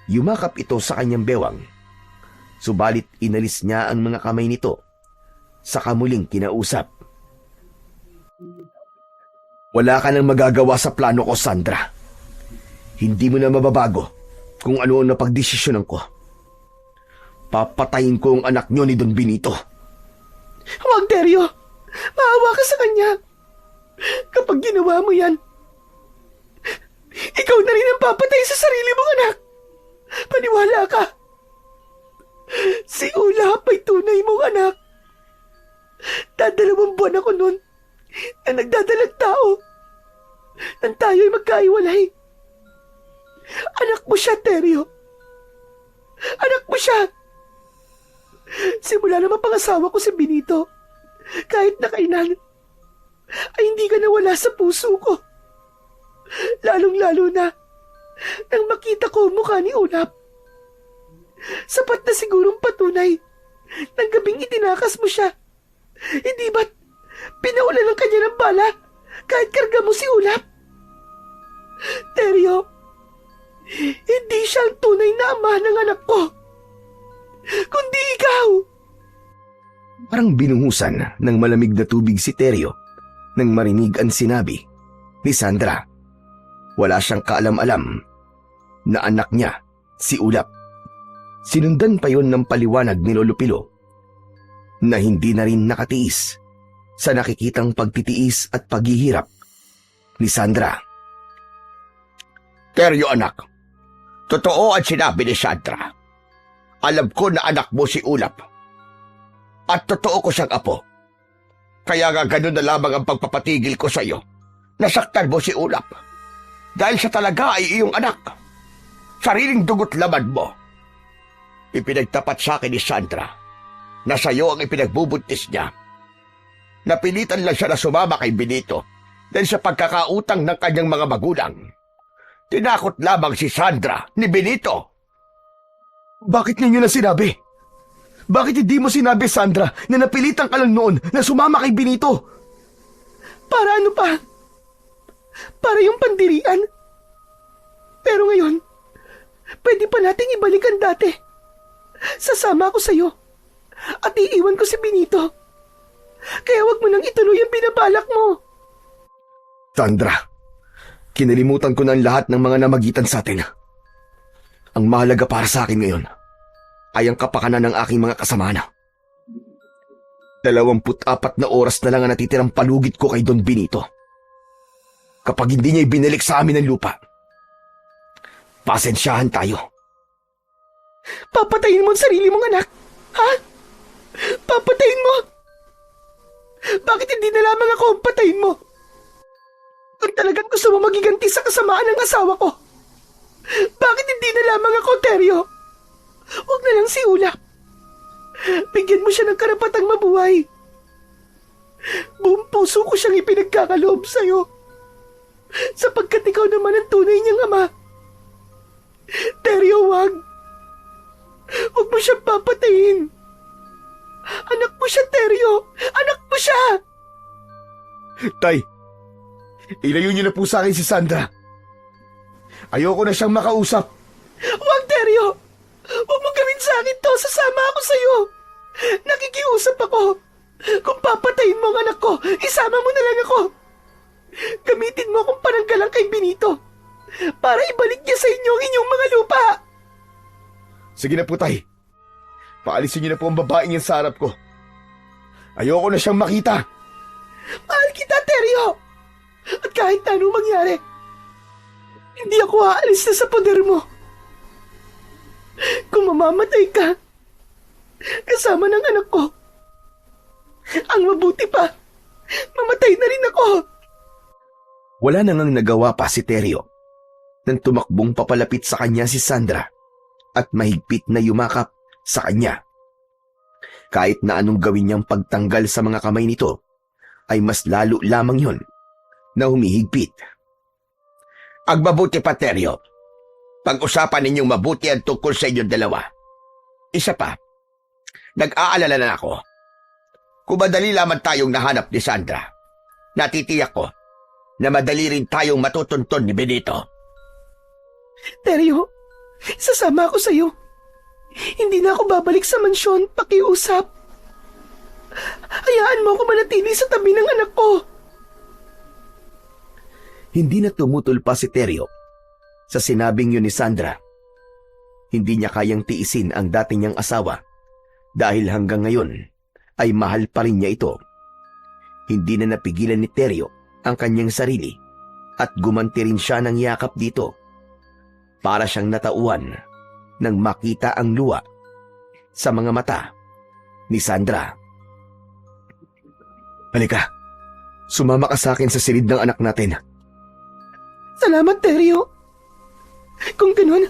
Yumakap ito sa kanyang bewang. Subalit inalis niya ang mga kamay nito. Saka muling kinausap. Wala ka nang magagawa sa plano ko, Sandra. Hindi mo na mababago kung ano ang napagdesisyonan ko. Papatayin ko ang anak niyo ni Don Benito. Huwag, Teryo! Maawa ka sa kanya! Kapag ginawa mo yan, ikaw na rin ang papatay sa sarili mong anak! Paniwala ka! Si Ulap ay tunay mong anak. Dadalawang buwan ako nun na nagdadalag tao nang tayo'y magkaiwalay. Anak mo siya, Teryo. Anak mo siya. Simula na mapangasawa ko si Benito, kahit na kailan, ay hindi ka nawala sa puso ko. Lalong-lalo na nang makita ko ang mukha ni Ulap. Sapat na sigurong patunay ng gabing itinakas mo siya. Hindi ba't pinaulan ng kanya ng bala kahit karga mo si Ulap? Teryo, hindi siya ang tunay na ama ng anak ko, kundi ikaw. Parang binungusan ng malamig na tubig si Teryo nang marinig ang sinabi ni Sandra. Wala siyang kaalam-alam na anak niya si Ulap. Sinundan pa yon ng paliwanag ni Lolo Pilo na hindi na rin nakatiis sa nakikitang pagtitiis at paghihirap ni Sandra. Teryo, anak. Totoo ang sinabi ni Sandra. Alam ko na anak mo si Ulap. At totoo ko siyang apo. Kaya nga ganun na lamang ang pagpapatigil ko sa iyo. Nasaktan mo si Ulap. Dahil siya talaga ay iyong anak. Sariling dugot laman mo. Ipinagtapat sa akin ni Sandra na sa iyo ang ipinagbubuntis niya. Napilitan lang siya na sumama kay Benito dahil sa pagkakautang ng kanyang mga magulang. Tinakot lamang si Sandra ni Benito. Bakit ninyo na sinabi? Bakit hindi mo sinabi, Sandra, na napilitan ka lang noon na sumama kay Benito? Para ano pa? Para yung pandirian? Pero ngayon, pwede pa nating ibalik ang dati. Sasama ako sa'yo at iiwan ko si Benito. Kaya wag mo nang ituloy ang binabalak mo. Sandra, kinalimutan ko na ang lahat ng mga namagitan sa atin. Ang mahalaga para sa akin ngayon ay ang kapakanan ng aking mga kasamahan. 24 na oras na lang ang natitirang palugit ko kay Don Benito. Kapag hindi niya ibinalik sa amin ang lupa, pasensyahan tayo. Papatayin mo ang sarili mong anak? Ha? Papatayin mo? Bakit hindi na lamang ako ang patayin mo? Kung talagang gusto mo magiganti sa kasamaan ng asawa ko, bakit hindi na lamang ako, Teryo? Huwag na lang si Ulap. Bigyan mo siya ng karapatang mabuhay. Buong puso ko siyang ipinagkakaloob sa'yo, sapagkat ikaw naman ang tunay niyang ama. Teryo, wag. Huwag mo siyang papatayin. Anak mo siya, Teryo. Anak mo siya. Tay, ilayo niyo na po sa akin si Sandra. Ayoko na siyang makausap. Huwag, Teryo. Huwag mo gawin sa akin to. Sasama ako sa'yo. Nakikiusap ako. Kung papatayin mo ang anak ko, isama mo na lang ako. Gamitin mo akong pananggalang kay Benito para ibalik niya sa inyo ang inyong mga lupa. Sige na po, Tay. Paalisin niyo na po ang babaeng yan sa harap ko. Ayoko na siyang makita. Mahal kita, Teryo. At kahit na anong mangyari, hindi ako aalis na sa poder mo. Kung mamamatay ka, kasama ng anak ko, ang mabuti pa, mamatay na rin ako. Wala na ngang nagawa pa si Teryo nang tumakbong papalapit sa kanya si Sandra at mahigpit na yumakap sa kanya. Kahit na anong gawin niyang pagtanggal sa mga kamay nito, ay mas lalo lamang yon na humihigpit. Ang mabuti pa, Teryo. Pag-usapan ninyong mabuti ang tungkol sa inyong dalawa. Isa pa, nag-aalala na ako. Kung madali lamang tayong nahanap ni Sandra, natitiyak ko na madali rin tayong matutunton ni Benito. Teryo, sasama ako sa'yo. Hindi na ako babalik sa mansyon, pakiusap. Hayaan mo ako manatili sa tabi ng anak ko. Hindi na tumutol pa si Teryo sa sinabing yun ni Sandra. Hindi niya kayang tiisin ang dati niyang asawa dahil hanggang ngayon ay mahal pa rin niya ito. Hindi na napigilan ni Teryo ang kanyang sarili at gumanti rin siya ng yakap dito. Para siyang natauhan nang makita ang luha sa mga mata ni Sandra. Halika, sumama ka sa akin sa silid ng anak natin. Salamat, Teryo. Kung ganun,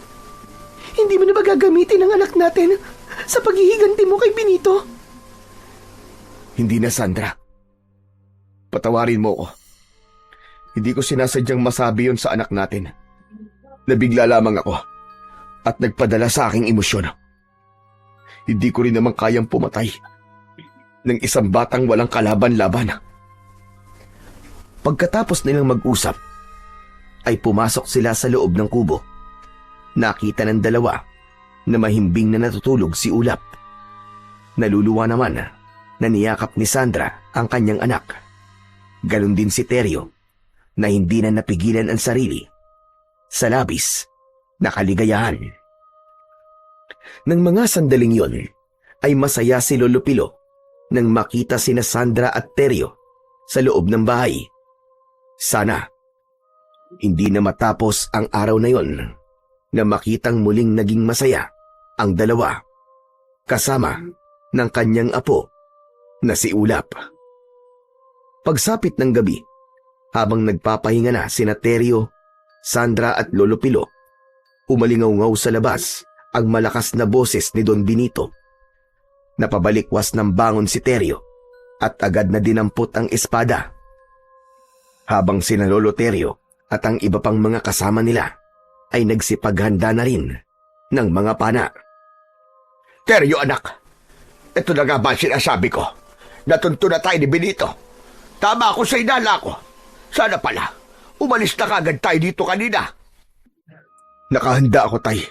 hindi mo na ba gagamitin ang anak natin sa paghihiganti mo kay Benito? Hindi na, Sandra. Patawarin mo ko. Hindi ko sinasadyang masabi yon sa anak natin. Nabigla lamang ako at nagpadala sa aking emosyon. Hindi ko rin naman kayang pumatay ng isang batang walang kalaban-laban. Pagkatapos nilang mag-usap, ay pumasok sila sa loob ng kubo. Nakita ng dalawa na mahimbing na natutulog si Ulap. Naluluwa naman na niyakap ni Sandra ang kanyang anak. Ganon din si Teryo na hindi na napigilan ang sarili sa labis na kaligayahan. Nang mga sandaling yon ay masaya si Lolo Pilo nang makita sina Sandra at Teryo sa loob ng bahay. Sana hindi na matapos ang araw na yon na makitang muling naging masaya ang dalawa kasama ng kanyang apo na si Ulap. Pagsapit ng gabi, habang nagpapahinga na sina Teryo, Sandra at Lolo Pilo, umalingaw-ngaw sa labas ang malakas na boses ni Don Benito. Napabalikwas ng bangon si Teryo at agad na dinampot ang espada. Habang sina Lolo Teryo at ang iba pang mga kasama nila ay nagsipaghanda na rin ng mga pana. Teryo, anak, ito na nga ba sinasabi ko? Natunto na tayo ni Benito. Tama ako sa inala ko. Sana pala, umalis na kagad tayo dito kanina. Nakahanda ako, Tay.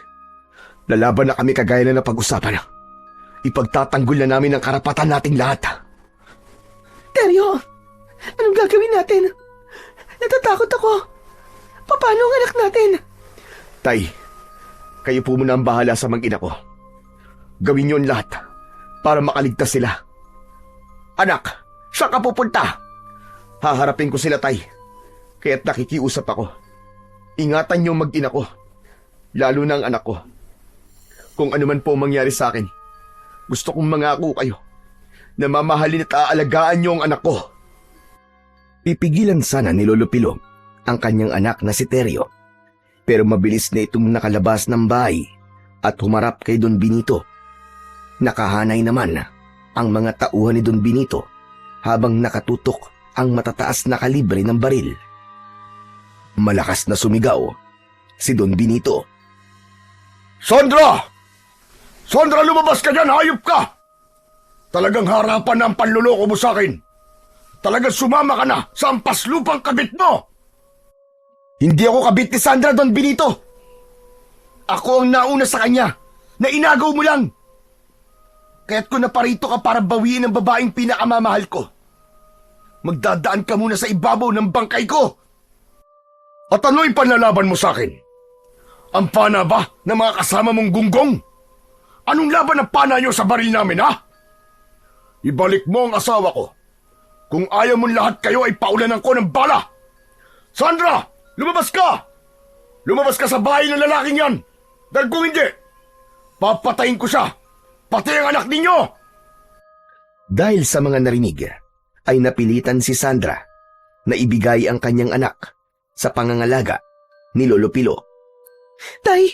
Lalaban na kami kagaya na napag-usapan. Ipagtatanggol na namin ang karapatan nating lahat. Teryo, anong gagawin natin? Natatakot ako. Paano ang anak natin? Tay, kayo po muna ang bahala sa mag-ina ko. Gawin niyo ang lahat para makaligtas sila. Anak, saan ka pupunta? Haharapin ko sila, Tay. Kaya't nakikiusap ako. Ingatan niyo mag-ina ko. Lalo na ang anak ko. Kung ano man po mangyari sa akin, gusto kong mangako kayo na mamahalin at aalagaan niyo ang anak ko. Pipigilan sana ni Lolo Pilo ang kanyang anak na si Teryo. Pero mabilis na itong nakalabas ng bahay at humarap kay Don Benito. Nakahanay naman ang mga tauhan ni Don Benito habang nakatutok ang matataas na kalibre ng baril. Malakas na sumigaw si Don Benito. Sandra! Sandra, lumabas ka dyan! Hayop ka! Talagang harapan na ang panluloko mo sa akin. Talagang sumama ka na sa ampaslupang kabit mo! Hindi ako kabit ni Sandra, Don Benito. Ako ang nauna sa kanya na inagaw mo lang. Kaya't kung naparito ka para bawiin ang babaeng pinakamamahal ko, magdadaan ka muna sa ibabaw ng bangkay ko. At ano'y panlalaban mo sa akin? Ang pana ba ng mga kasama mong gunggong? Anong laban ang pana nyo sa baril namin, ha? Ibalik mo ang asawa ko. Kung ayaw mong lahat kayo ay paulanan ko ng bala. Sandra, lumabas ka! Lumabas ka sa bahay ng lalaking yan! Dahil kung hindi, papatayin ko siya, pati ang anak ninyo! Dahil sa mga narinig, ay napilitan si Sandra na ibigay ang kanyang anak sa pangangalaga ni Lolo Pilo. Tay,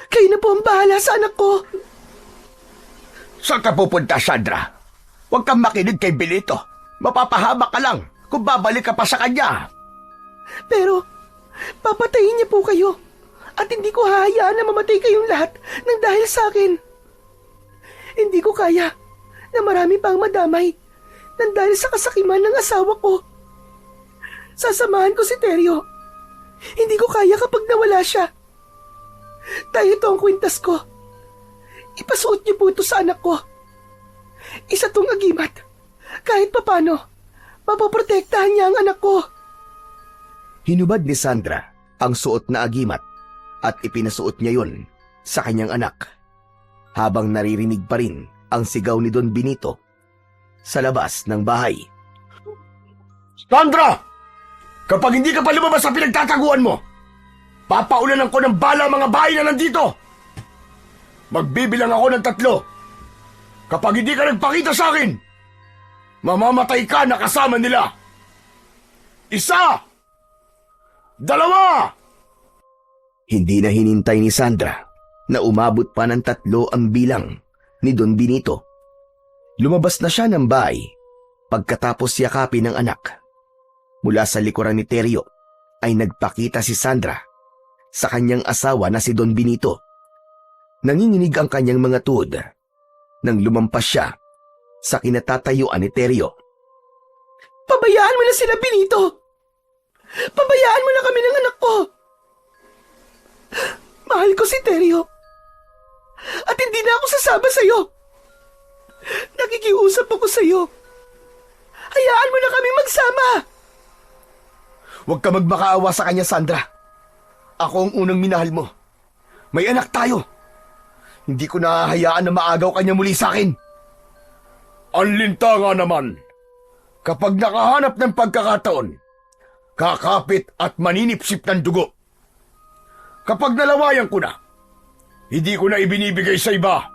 kayo na po ang bahala sa anak ko. Saan ka pupunta, Sandra? Huwag kang makinig kay Benito. Mapapahama ka lang kung babalik ka pa sa kanya. Pero, papatayin niya po kayo. At hindi ko hahayaan na mamatay kayong lahat ng dahil sa akin. Hindi ko kaya na marami pang madamay ng dahil sa kasakiman ng asawa ko. Sasamahan ko si Teryo. Hindi ko kaya kapag nawala siya. Tayo ito ang kwintas ko. Ipasuot niyo po ito sa anak ko. Isa tong agimat. Kahit papano, mapoprotektahan niya ang anak ko. Hinubad ni Sandra ang suot na agimat at ipinasuot niya yon sa kanyang anak habang naririnig pa rin ang sigaw ni Don Benito sa labas ng bahay. Sandra! Kapag hindi ka pa lumabas sa pinagtataguan mo, papaulanan ko ng bala mga bahay na nandito. Magbibilang ako ng 3. Kapag hindi ka nagpakita sa akin, mamamatay ka na kasama nila. 1, 2. Hindi na hinintay ni Sandra na umabot pa ng 3 ang bilang ni Don Benito. Lumabas na siya ng bahay pagkatapos yakapin ng anak. Mula sa likuran ni Teryo ay nagpakita si Sandra sa kanyang asawa na si Don Benito. Nanginginig ang kanyang mga tuhod nang lumampas siya sa kinatatayuan ni Teryo. Pabayaan mo na sila, Benito! Pabayaan mo na kami ng anak ko! Mahal ko si Teryo. At hindi na ako sasama sa'yo. Nakikiusap ako sa'yo. Hayaan mo na kami magsama. Huwag ka magmakaawa sa kanya, Sandra. Ako ang unang minahal mo. May anak tayo. Hindi ko nahahayaan na maagaw kanya muli sa akin. Ang linta nga naman. Kapag nakahanap ng pagkakataon, kakapit at maninipsip ng dugo. Kapag nalawayan ko na, hindi ko na ibinibigay sa iba.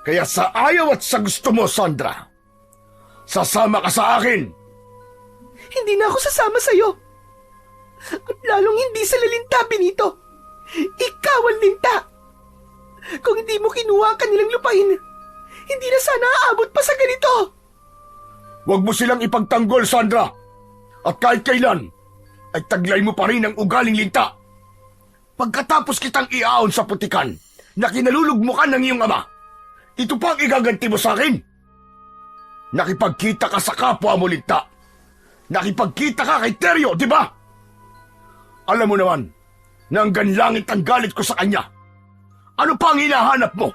Kaya sa ayaw at sa gusto mo, Sandra, sasama ka sa akin. Hindi na ako sasama sa'yo. At lalong hindi sa lalinta, Benito. Ikaw ang linta. Kung hindi mo kinuha ang kanilang lupain, hindi na sana aabot pa sa ganito. Huwag mo silang ipagtanggol, Sandra. At kahit kailan, ay taglay mo pa rin ang ugaling linta. Pagkatapos kitang iaon sa putikan na kinalulugmukan ng iyong ama, ito pa ang igaganti mo sa akin. Nakipagkita ka sa kapwa mo linta. Nakipagkita ka kay Teryo, di ba? Alam mo naman na hanggang langit ang galit ko sa kanya. Ano pa ang hinahanap mo?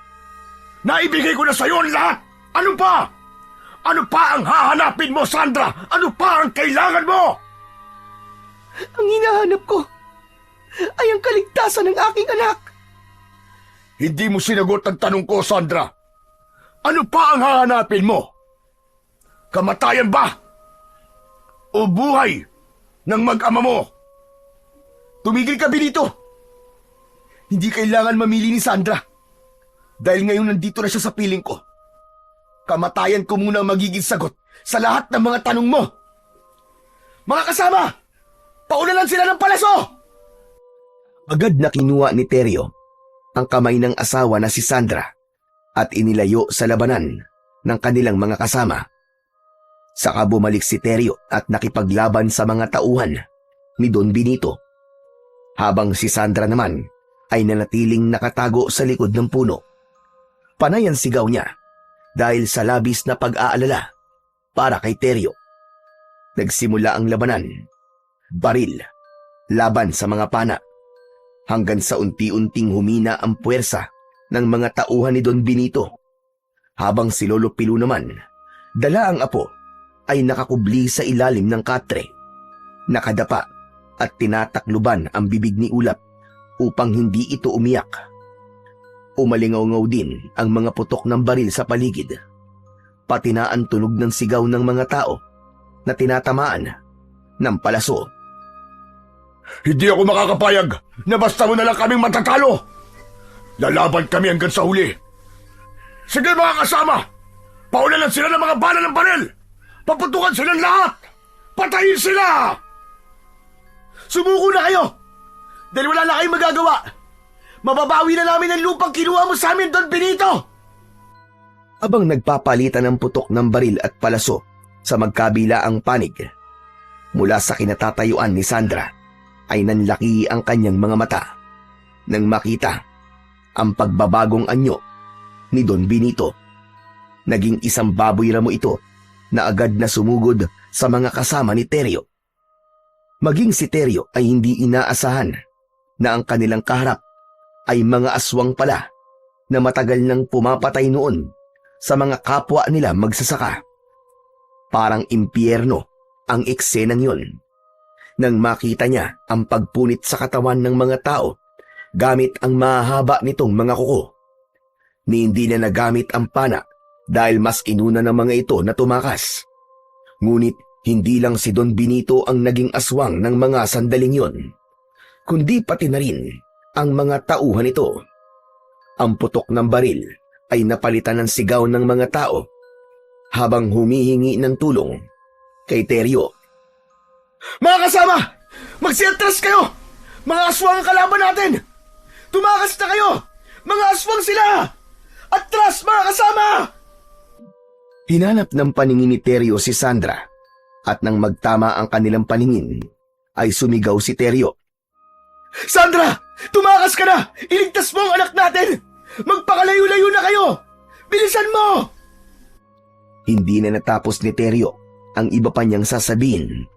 Naibigay ko na sa iyo ang lahat. Ano pa? Ano pa ang hahanapin mo, Sandra? Ano pa ang kailangan mo? Ang hinahanap ko ay ang kaligtasan ng aking anak. Hindi mo sinagot ang tanong ko, Sandra. Ano pa ang hahanapin mo? Kamatayan ba? O buhay ng mag-ama mo? Tumigil ka, Benito. Hindi kailangan mamili ni Sandra. Dahil ngayon nandito na siya sa piling ko. Kamatayan ko muna ang magiging sagot sa lahat ng mga tanong mo. Mga kasama, paunalan sila ng palaso! Agad na kinuha ni Teryo ang kamay ng asawa na si Sandra at inilayo sa labanan ng kanilang mga kasama. Saka bumalik si Teryo at nakipaglaban sa mga tauhan ni Don Benito, habang si Sandra naman ay nanatiling nakatago sa likod ng puno. Panay ang sigaw niya dahil sa labis na pag-aalala para kay Teryo. Nagsimula ang labanan, baril, laban sa mga pana, hanggang sa unti-unting humina ang puwersa ng mga tauhan ni Don Benito, habang si Lolo Pilu naman, dala ang apo, ay nakakubli sa ilalim ng katre, nakadapa at tinatakluban ang bibig ni Ulap upang hindi ito umiyak. Umalingaw-ngaw din ang mga putok ng baril sa paligid, pati na ang tunog ng sigaw ng mga tao na tinatamaan ng palaso. Hindi ako makakapayag na basta mo na lang kaming matatalo. Lalaban kami hanggang sa huli. Sige mga kasama, paunalan sila ng mga bala ng baril. Paputukan silang lahat. Patayin sila! Sumuko na kayo! Dahil wala na kayong magagawa. Mababawi na namin ang lupang kinuha mo sa amin, Don Benito! Abang nagpapalitan ng putok ng baril at palaso sa magkabilaang panig. Mula sa kinatatayuan ni Sandra ay nanlaki ang kanyang mga mata nang makita ang pagbabagong anyo ni Don Benito. Naging isang baboy ramo ito na agad na sumugod sa mga kasama ni Teryo. Maging si Teryo ay hindi inaasahan na ang kanilang kaharap ay mga aswang pala na matagal nang pumapatay noon sa mga kapwa nila magsasaka. Parang impyerno ang eksenang yun. Nang makita niya ang pagpunit sa katawan ng mga tao gamit ang mahaba nitong mga kuko, ni hindi na nagamit ang pana dahil mas inuna ng mga ito na tumakas. Ngunit hindi lang si Don Benito ang naging aswang ng mga sandaling yun, kundi pati na rin ang mga tauhan nito. Ang putok ng baril ay napalitan ng sigaw ng mga tao habang humihingi ng tulong kay Teryo. Mga kasama! Magsiatras kayo! Mga aswang ang kalaban natin! Tumakas na kayo! Mga aswang sila! Atras, mga kasama! Hinanap ng paningin ni Teryo si Sandra at nang magtama ang kanilang paningin ay sumigaw si Teryo. Sandra! Tumakas ka na! Iligtas mo ang anak natin! Magpakalayo-layo na kayo! Bilisan mo! Hindi na natapos ni Teryo ang iba pa niyang sasabihin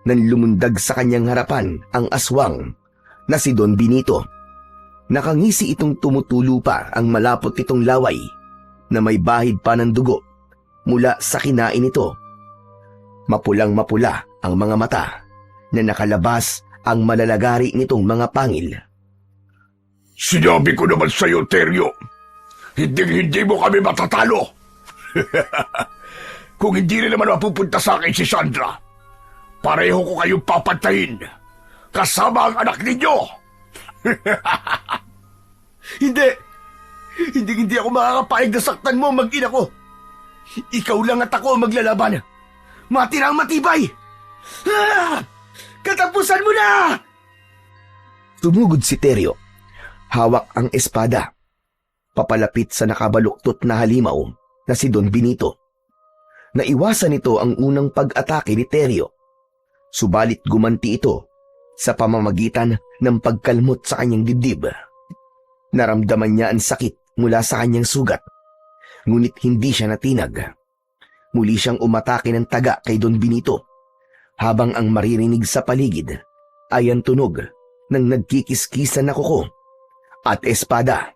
nang lumundag sa kanyang harapan ang aswang na si Don Benito. Nakangisi itong tumutulo pa ang malapot nitong laway na may bahid pa ng dugo mula sa kinain nito. Mapulang-mapula ang mga mata na nakalabas ang malalagari nitong mga pangil. Sinabi ko naman sa'yo, Teryo, hindi mo kami matatalo. Kung hindi rin naman mapupunta sa akin si Sandra, pareho ko kayong papantayin, kasama ang anak ninyo. Hindi ako makakapayag na saktan mo, mag-ina ko. Ikaw lang at ako ang maglalaban. Matirang matibay. Katapusan mo na! Tumugod si Teryo. Hawak ang espada. Papalapit sa nakabaluktot na halimaw na si Don Benito. Naiwasan nito ang unang pag-atake ni Teryo. Subalit gumanti ito sa pamamagitan ng pagkalmot sa kanyang dibdib. Naramdaman niya ang sakit mula sa kanyang sugat, ngunit hindi siya natinag. Muli siyang umatake ng taga kay Don Benito, habang ang maririnig sa paligid ay ang tunog ng nagkikiskisan na kuko at espada.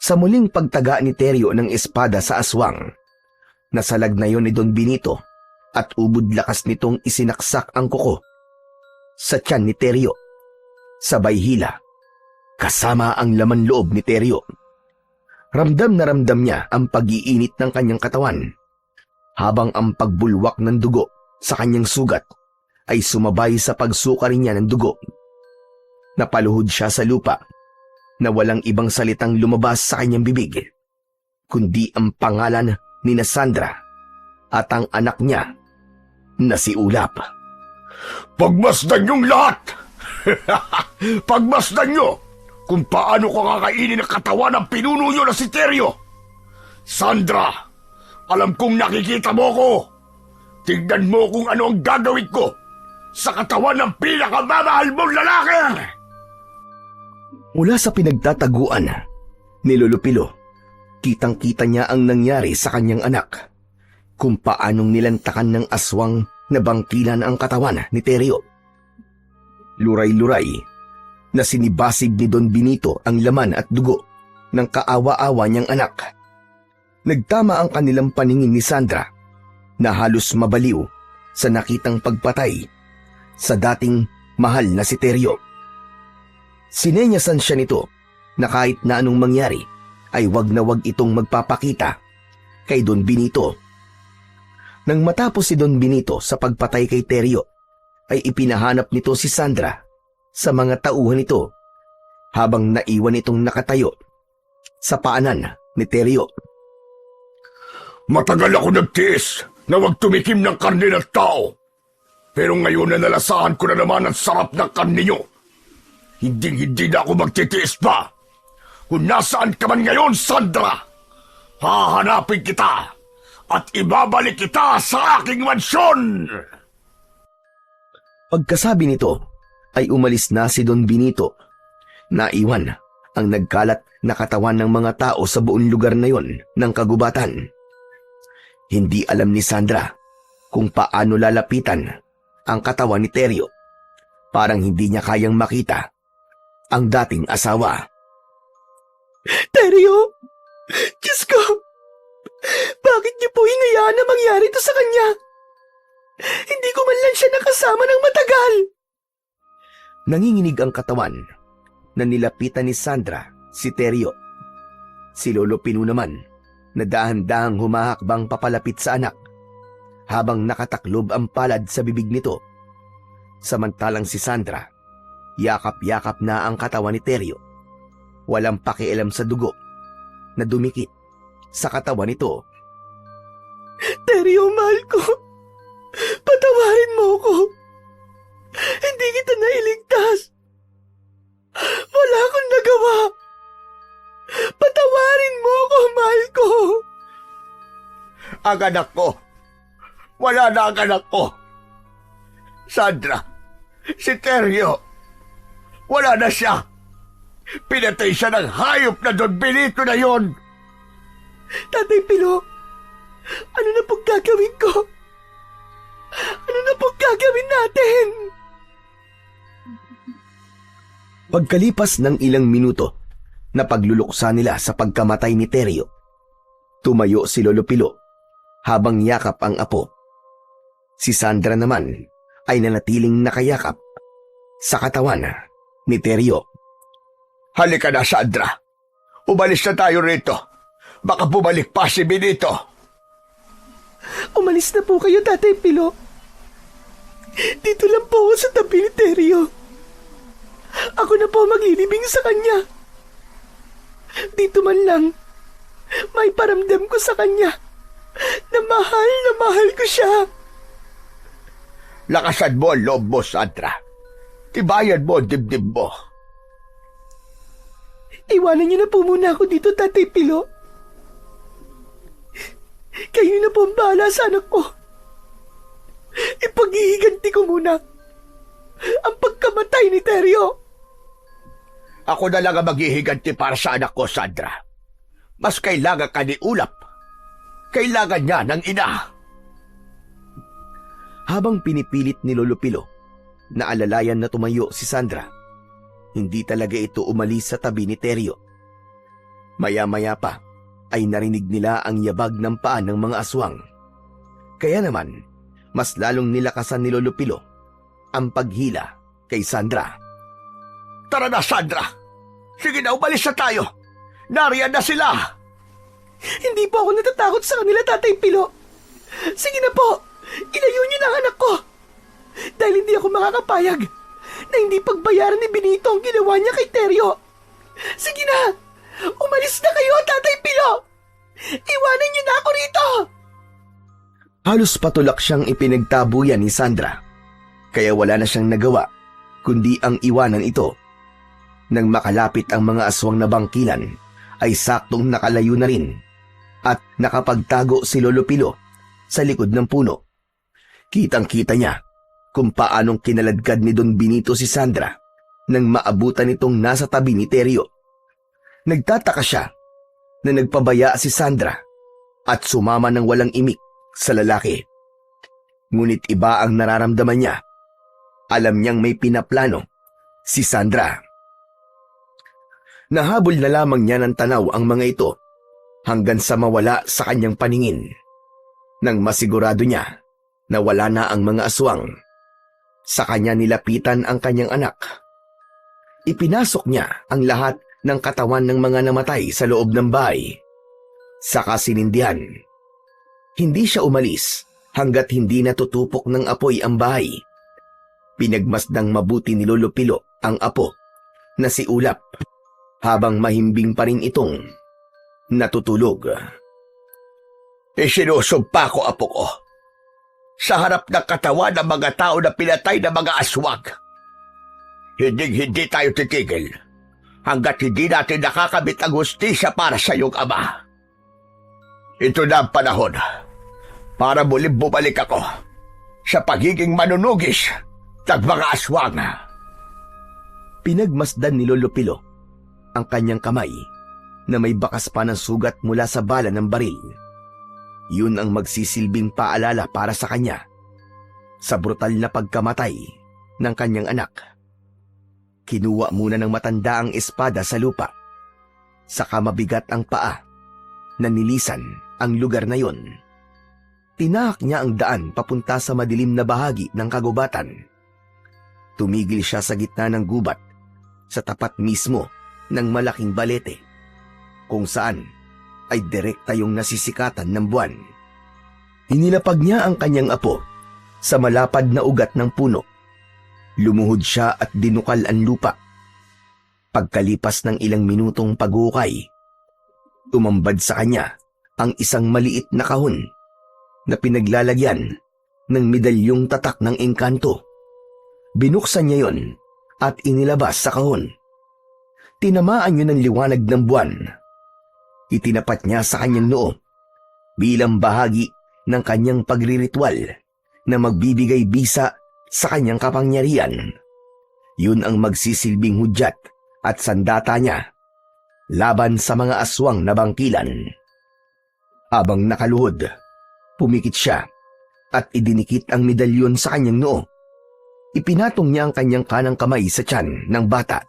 Sa muling pagtaga ni Teryo ng espada sa aswang, nasalag na yon ni Don Benito at ubod lakas nitong isinaksak ang kuko sa tiyan ni Teryo. Sabay hila, kasama ang laman loob ni Teryo. Ramdam na ramdam niya ang pag-iinit ng kanyang katawan, habang ang pagbulwak ng dugo sa kanyang sugat ay sumabay sa pagsuka rin niya ng dugo. Napaluhod siya sa lupa na walang ibang salitang lumabas sa kanyang bibig, kundi ang pangalan ni Sandra at ang anak niya na si Ulap. Pagmasdan niyong lahat! Pagmasdan niyo kung paano ko kakainin ang katawan ng pinuno niyo na si Teryo. Sandra, alam kong nakikita mo ko. Tignan mo kung ano ang gagawin ko sa katawan ng pinakamamahal mong lalaki! Mula sa pinagtataguan ni Lolo Pilo, kitang-kita niya ang nangyari sa kanyang anak, kung paanong nilantakan ng aswang na bangkilan ang katawan ni Teryo. Luray-luray na sinibasig ni Don Benito ang laman at dugo ng kaawa-awa niyang anak. Nagtama ang kanilang paningin ni Sandra na halos mabaliw sa nakitang pagpatay sa dating mahal na si Teryo. Sinenyasan siya nito na kahit na anong mangyari ay wag na wag itong magpapakita kay Don Benito. Nang matapos si Don Benito sa pagpatay kay Teryo, ay ipinahanap nito si Sandra sa mga tauhan nito habang naiwan itong nakatayo sa paanan ni Teryo. Matagal ako nagtiis na wag tumikim ng karne ng tao. Pero ngayon na nalasahan ko na naman ang sarap ng karne nyo. Hindi na ako magtitiis pa. Kung nasaan ka man ngayon, Sandra, Hahanapin kita at ibabalik kita sa aking mansyon! Pagkasabi nito, ay umalis na si Don Benito. Naiwan ang nagkalat na katawan ng mga tao sa buong lugar na yon ng kagubatan. Hindi alam ni Sandra kung paano lalapitan ang katawan ni Teryo. Parang hindi niya kayang makita ang dating asawa. Teryo! Diyos ko! Bakit niyo po hinayaan na mangyari ito sa kanya? Hindi ko man lang siya nakasama ng matagal. Nanginginig ang katawan na nilapitan ni Sandra si Teryo. Si Lolo Pino naman na dahan-dahang humahakbang papalapit sa anak habang nakataklob ang palad sa bibig nito. Samantalang si Sandra, yakap-yakap na ang katawan ni Teryo. Walang pakialam sa dugo na dumikit sa katawan nito. Teryo, mahal ko. Patawarin mo ko. Hindi kita nailigtas. Wala akong nagawa. Patawarin mo ko, mahal ko. Ang anak ko! Wala na ang anak ko! Sandra! Si Teryo! Wala na siya! Pinatay siya ng hayop na Don Benito na yon! Tatay Pilo, ano na pong gagawin ko? Ano na pong gagawin natin? Pagkalipas ng ilang minuto na pagluluksa nila sa pagkamatay ni Teryo, tumayo si Lolo Pilo habang yakap ang apo. Si Sandra naman ay nanatiling nakayakap sa katawan ni Teryo. Halika na, Sandra! Umalis na tayo rito! Baka bumalik pa si Benito! Umalis na po kayo, Tatay Pilo. Dito lang po ako sa tabi ni Teryo. Ako na po maglilibing sa kanya. Dito man lang, may paramdam ko sa kanya na mahal ko siya. Lakasan mo ang loob mo, Sandra. Tibayan mo ang dibdib mo. Iwanan niyo na po muna ako dito, Tatay Pilo. Kayo na po ang bahala sa anak ko. Ipaghihiganti ko muna ang pagkamatay ni Teryo. Ako na lang ang maghihiganti para sa anak ko, Sandra. Mas kailangan ka ni Ulap. Kailangan niya ng ina. Habang pinipilit ni Lolo Pilo na alalayan na tumayo si Sandra, hindi talaga ito umalis sa tabi ni Teryo. Maya-maya pa ay narinig nila ang yabag ng paa ng mga aswang. Kaya naman, mas lalong nilakasan ni Lolo Pilo ang paghila kay Sandra. Tara na, Sandra! Sige na, umalis na tayo! Nariyan na sila! Hindi po ako natatakot sa kanila, Tatay Pilo. Sige na po, ilayo niyo na ang anak ko. Dahil hindi ako makakapayag na hindi pagbayaran ni Benito ang ginawa niya kay Teryo. Sige na, umalis na kayo, Tatay Pilo. Iwanan niyo na ako rito. Halos patulak siyang ipinagtabuyan ni Sandra, kaya wala na siyang nagawa kundi ang iwanan ito. Nang makalapit ang mga aswang na bangkilan, ay saktong nakalayo na rin at nakapagtago si Lolo Pilo sa likod ng puno. Kitang-kita niya kung paanong kinaladkad ni Don Benito si Sandra nang maabutan itong nasa tabi ni Teryo. Nagtataka siya na nagpabaya si Sandra at sumama ng walang imik sa lalaki. Ngunit iba ang nararamdaman niya. Alam niyang may pinaplano si Sandra. Nahabol na lamang niya ng tanaw ang mga ito hanggang sa mawala sa kanyang paningin. Nang masigurado niya na wala na ang mga aswang, sa kanya nilapitan ang kanyang anak. Ipinasok niya ang lahat ng katawan ng mga namatay sa loob ng bahay. Saka sinindihan. Hindi siya umalis hanggat hindi natutupok ng apoy ang bahay. Pinagmasdang mabuti ni Lolo Pilo ang apo na si Ulap habang mahimbing pa rin itong natutulog. Isinusumpa ko, apo ko, sa harap ng katawan ng mga tao na pinatay ng mga aswang. Hindi tayo titigil hanggat hindi natin nakakamit ang hustisya para sa iyong ama. Ito na ang panahon para muling bumalik ako sa pagiging manunugis ng mga aswang. Pinagmasdan ni Lolo Pilo ang kanyang kamay na may bakas pa ng sugat mula sa bala ng baril. Yun ang magsisilbing paalala para sa kanya sa brutal na pagkamatay ng kanyang anak. Kinuha muna ng matanda ang espada sa lupa, saka mabigat ang paa na nilisan ang lugar na yon. Tinahak niya ang daan papunta sa madilim na bahagi ng kagubatan. Tumigil siya sa gitna ng gubat sa tapat mismo ng malaking balete, kung saan ay direkta yung nasisikatan ng buwan. Inilapag niya ang kanyang apo sa malapad na ugat ng puno. Lumuhod siya at dinukal ang lupa. Pagkalipas ng ilang minutong paghukay, umambad sa kanya ang isang maliit na kahon na pinaglalagyan ng medalyong tatak ng engkanto. Binuksan niya yon at inilabas sa kahon. Tinamaan yun ng liwanag ng buwan. Itinapat niya sa kanyang noo bilang bahagi ng kanyang pagriritwal na magbibigay bisa sa kanyang kapangyarihan. Yun ang magsisilbing hudyat at sandata niya laban sa mga aswang na bangkilan. Habang nakaluhod, pumikit siya at idinikit ang medalyon sa kanyang noo. Ipinatong niya ang kanyang kanang kamay sa tiyan ng bata.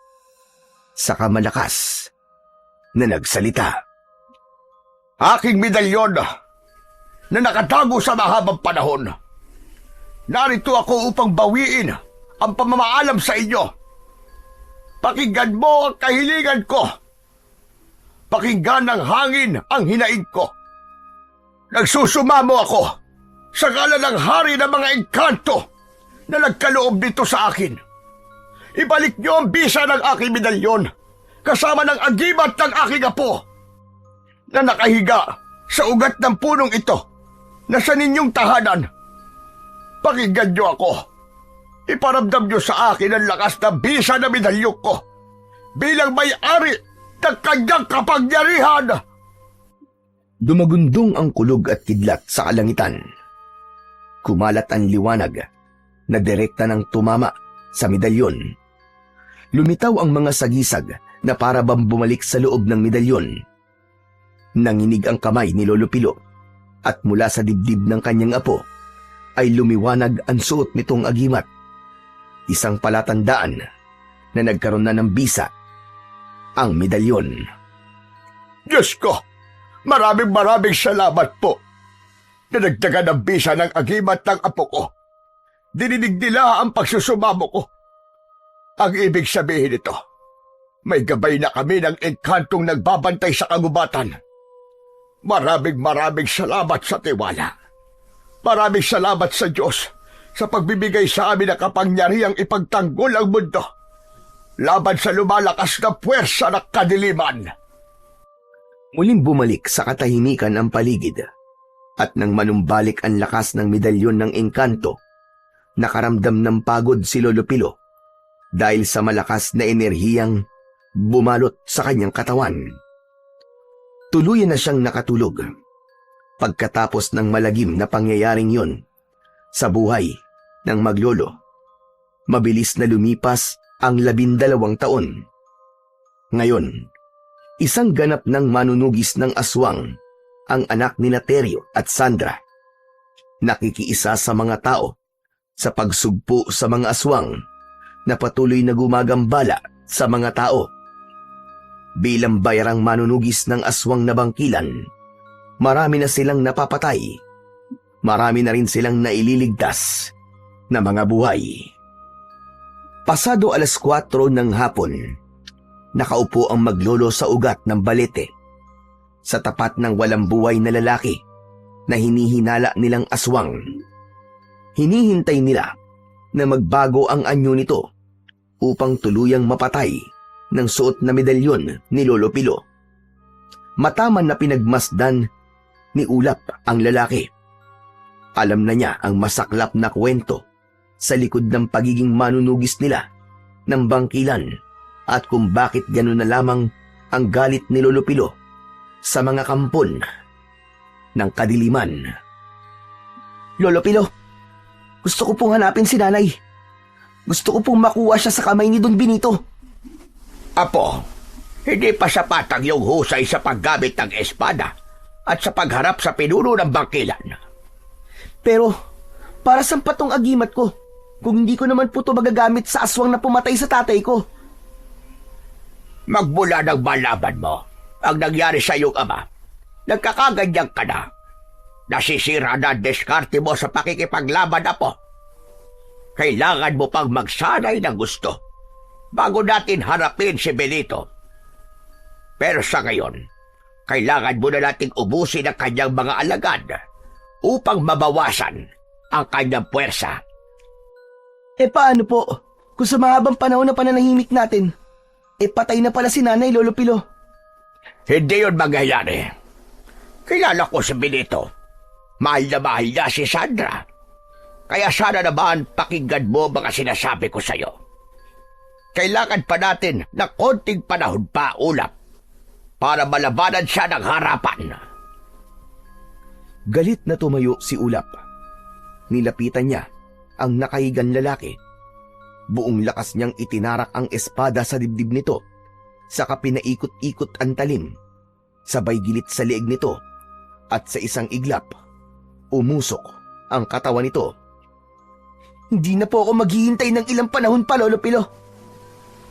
Saka malakas na nagsalita. Aking medalyon na nakatago sa mahabang panahon. Narito ako upang bawiin ang pamamaalam sa inyo. Pakinggan mo ang kahilingan ko. Pakinggan ng hangin ang hinaing ko. Nagsusumamo ako sa ngalan ng hari ng mga engkanto na nagkaloob dito sa akin. Ibalik niyo ang bisa ng aking medalyon kasama ng agimat ng aking apo na nakahiga sa ugat ng punong ito na sa ninyong tahanan. Pakinggan niyo ako. Iparamdam niyo sa akin ang lakas ng bisa na medalyon ko bilang may-ari ng kanyang kapangyarihan. Dumagundong ang kulog at kidlat sa kalangitan. Kumalat ang liwanag na direkta ng tumama sa medalyon. Lumitaw ang mga sagisag na para bang bumalik sa loob ng medalyon. Nanginig ang kamay ni Lolo Pilo at mula sa dibdib ng kanyang apo ay lumiwanag ang suot nitong agimat. Isang palatandaan na nagkaroon na ng bisa ang medalyon. Diyos ko, maraming salamat po. Nadagdagan ang bisa ng agimat ng apo ko. Dininig nila ang pagsusumamo ko. Ang ibig sabihin nito, may gabay na kami ng engkantong nagbabantay sa kagubatan. Maraming salamat sa tiwala. Maraming salamat sa Diyos sa pagbibigay sa amin ng kapangyarihang ipagtanggol ang mundo laban sa lumalakas na puwersa ng kadiliman. Muling bumalik sa katahimikan ang paligid at nang manumbalik ang lakas ng medalyon ng engkanto, nakaramdam ng pagod si Lolo Pilo dahil sa malakas na enerhiyang bumalot sa kanyang katawan. Tuluyan na siyang nakatulog pagkatapos ng malagim na pangyayaring yun sa buhay ng maglolo. Mabilis na lumipas ang 12 taon. Ngayon, isang ganap ng manunugis ng aswang ang anak ni Terio at Sandra. Nakikiisa sa mga tao sa pagsugpo sa mga aswang na patuloy na gumagambala sa mga tao. Bilang bayarang manunugis ng aswang na bangkilan, marami na silang napapatay. Marami na rin silang naililigtas na mga buhay. Pasado 4:00 ng hapon, nakaupo ang maglolo sa ugat ng balete sa tapat ng walang buhay na lalaki na hinihinala nilang aswang. Hinihintay nila na magbago ang anyo nito upang tuluyang mapatay ng suot na medalyon ni Lolo Pilo. Mataman na pinagmasdan ni Ulap ang lalaki. Alam na niya ang masaklap na kwento sa likod ng pagiging manunugis nila ng bangkilan at kung bakit gano'n na lamang ang galit ni Lolo Pilo sa mga kampon. ng kadiliman. Lolo Pilo, gusto ko pong hanapin si nanay. Gusto ko pong makuha siya sa kamay ni Don Benito. Apo, hindi pa sapat ang iyong husay sa paggamit ng espada at sa pagharap sa pinuno ng bangkilan. Pero, para saan pa tong agimat ko kung hindi ko naman po ito magagamit sa aswang na pumatay sa tatay ko? Magmula ng malaman mo ang nangyari sa iyong ama, nagkakaganyan ka na. Nasisira na ang diskarte mo sa pakikipaglaban, Apo. Kailangan mo pang magsanay ng gusto bago natin harapin si Benito. Pero sa ngayon, kailangan mo na nating ubusin ang kanyang mga alagad upang mabawasan ang kanyang puwersa. Paano po? Kung sa mahabang panahon na pananahimik natin, patay na pala si nanay, Lolo Pilo. Hindi yun mangyayari. Kilala ko si Benito. Mahal na mahal niya si Sandra. Kaya sana naman pakinggan mo mga sinasabi ko sa'yo. Kailangan pa natin ng konting panahon pa, Ulap, para malabanan siya ng harapan. Galit na tumayo si Ulap. Nilapitan niya ang nakahigang lalaki. Buong lakas niyang itinarak ang espada sa dibdib nito, saka pinaikot-ikot ang talim. Sabay gilit sa leeg nito at sa isang iglap, umusok ang katawan nito. Hindi na po ako maghihintay ng ilang panahon pa, Lolo Pilo.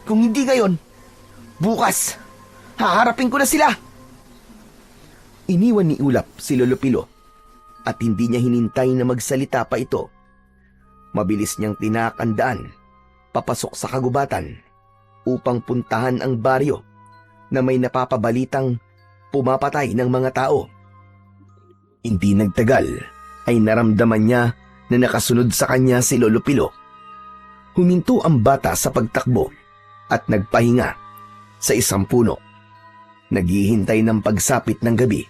Kung hindi ngayon, bukas, haharapin ko na sila. Iniwan ni Ulap si Lolo Pilo at hindi niya hinintay na magsalita pa ito. Mabilis niyang tinakandaan papasok sa kagubatan upang puntahan ang baryo na may napapabalitang pumapatay ng mga tao. Hindi nagtagal ay naramdaman niya na nakasunod sa kanya si Lolo Pilo. Huminto ang bata sa pagtakbo at nagpahinga sa isang puno. Naghihintay ng pagsapit ng gabi.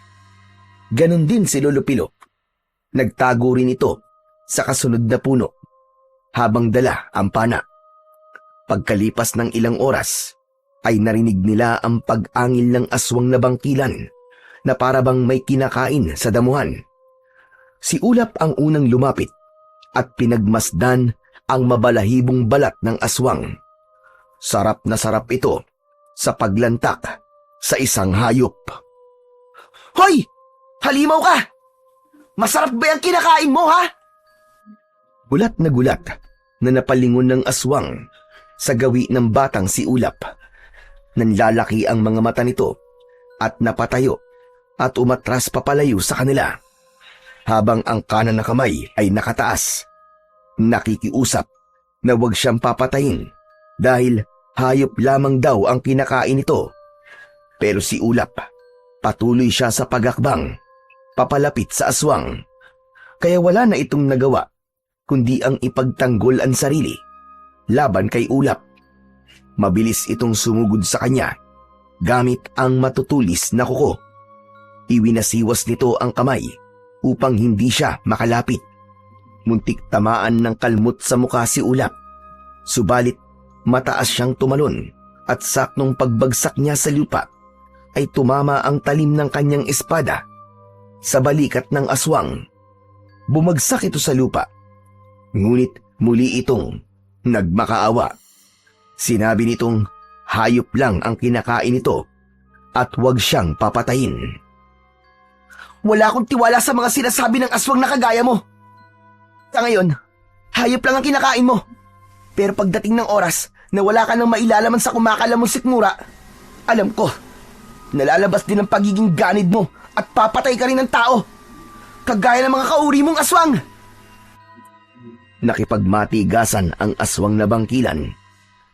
Ganon din si Lolo Pilo. Nagtago rin ito sa kasunod na puno habang dala ang pana. Pagkalipas ng ilang oras ay narinig nila ang pag-angil ng aswang na bangkilan na parabang may kinakain sa damuhan. Si Ulap ang unang lumapit at pinagmasdan ang mabalahibong balat ng aswang. Sarap na sarap ito sa paglantak sa isang hayop. Hoy! Halimaw ka! Masarap ba yung kinakain mo, ha? Gulat na napalingon ng aswang sa gawi ng batang si Ulap. Nanlalaki ang mga mata nito at napatayo at umatras papalayo sa kanila. Habang ang kanan na kamay ay nakataas, nakikiusap na huwag siyang papatayin dahil hayop lamang daw ang kinakain nito. Pero si Ulap, patuloy siya sa pagakbang, papalapit sa aswang. Kaya wala na itong nagawa kundi ang ipagtanggol ang sarili laban kay Ulap. Mabilis itong sumugod sa kanya gamit ang matutulis na kuko. Iwinasiwas nito ang kamay upang hindi siya makalapit. Muntik tamaan ng kalmot sa mukha si Ulap. Subalit mataas siyang tumalon at saknong pagbagsak niya sa lupa ay tumama ang talim ng kanyang espada sa balikat ng aswang. Bumagsak ito sa lupa, ngunit muli itong nagmakaawa. Sinabi nitong hayop lang ang kinakain nito at huwag siyang papatayin. Wala akong tiwala sa mga sinasabi ng aswang na kagaya mo. Sa ngayon, hayop lang ang kinakain mo. Pero pagdating ng oras na wala ka nang mailalaman sa kumakalam mong sikmura, alam ko, nalalabas din ang pagiging ganid mo at papatay ka rin ng tao. Kagaya ng mga kauri mong aswang. Nakipagmatigasan ang aswang na bangkilan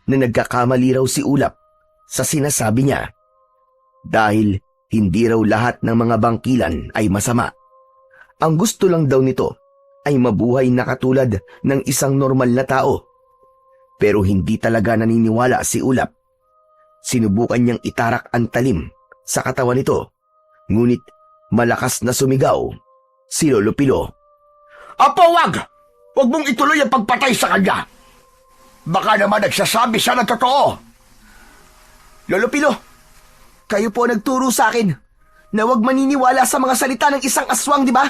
na nagkakamali raw si Ulap sa sinasabi niya. Dahil hindi raw lahat ng mga bangkilan ay masama. Ang gusto lang daw nito ay mabuhay na katulad ng isang normal na tao. Pero hindi talaga naniniwala si Ulap. Sinubukan niyang itarak ang talim sa katawan nito, ngunit malakas na sumigaw si Lolo Pilo. Apo, wag! Huwag mong ituloy ang pagpatay sa kanya. Baka naman nagsasabi siya ng totoo. Lolo Pilo, kayo po nagturo sa akin na huwag maniniwala sa mga salita ng isang aswang, di ba?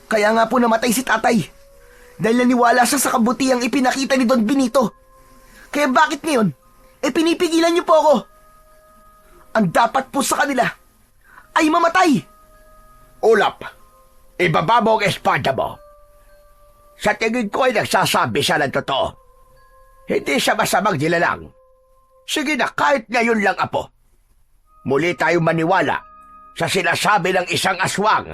Kaya nga po namatay si tatay. Dahil naniwala siya sa kabutihang ipinakita ni Don Benito. Kaya bakit ngayon, pinipigilan niyo po ako? Ang dapat po sa kanila ay mamatay. Ulap, ibaba mo ang espada mo. Sa tingin ko ay nagsasabi siya ng totoo. Hindi siya masamang nilalang. Sige na, kahit ngayon lang, Apo. Muli tayong maniwala sa sinasabi ng isang aswang.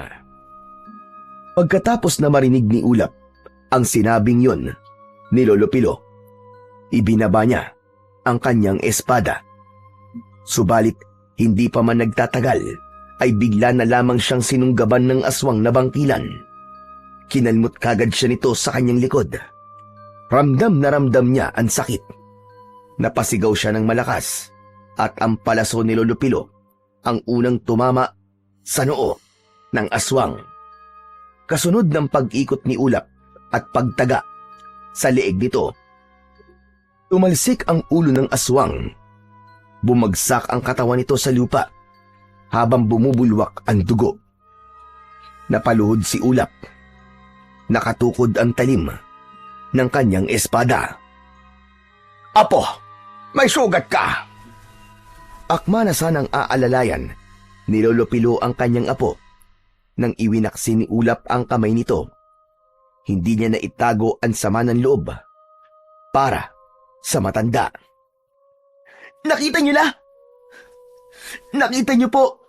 Pagkatapos na marinig ni Ulap ang sinabing yon ni Lolo Pilo, ibinaba niya ang kanyang espada. Subalit, hindi pa man nagtatagal, ay bigla na lamang siyang sinunggaban ng aswang na bangkilan. Kinalmot kagad siya nito sa kanyang likod. Ramdam na ramdam niya ang sakit. Napasigaw siya ng malakas at ang palaso ni Lolo Pilo ang unang tumama sa noo ng aswang. Kasunod ng pag-ikot ni Ulap at pagtaga sa leeg nito, tumalsik ang ulo ng aswang. Bumagsak ang katawan nito sa lupa habang bumubulwak ang dugo. Napaluhod si Ulap. Nakatukod ang talim ng kanyang espada. Apo, may sugat ka. Akma na sanang aalalayan ni Lolo Pilo ang kanyang apo nang iwinaksi ni Ulap ang kamay nito. Hindi niya na itago ang sama ng loob para sa matanda. Nakita niyo na? Nakita niyo po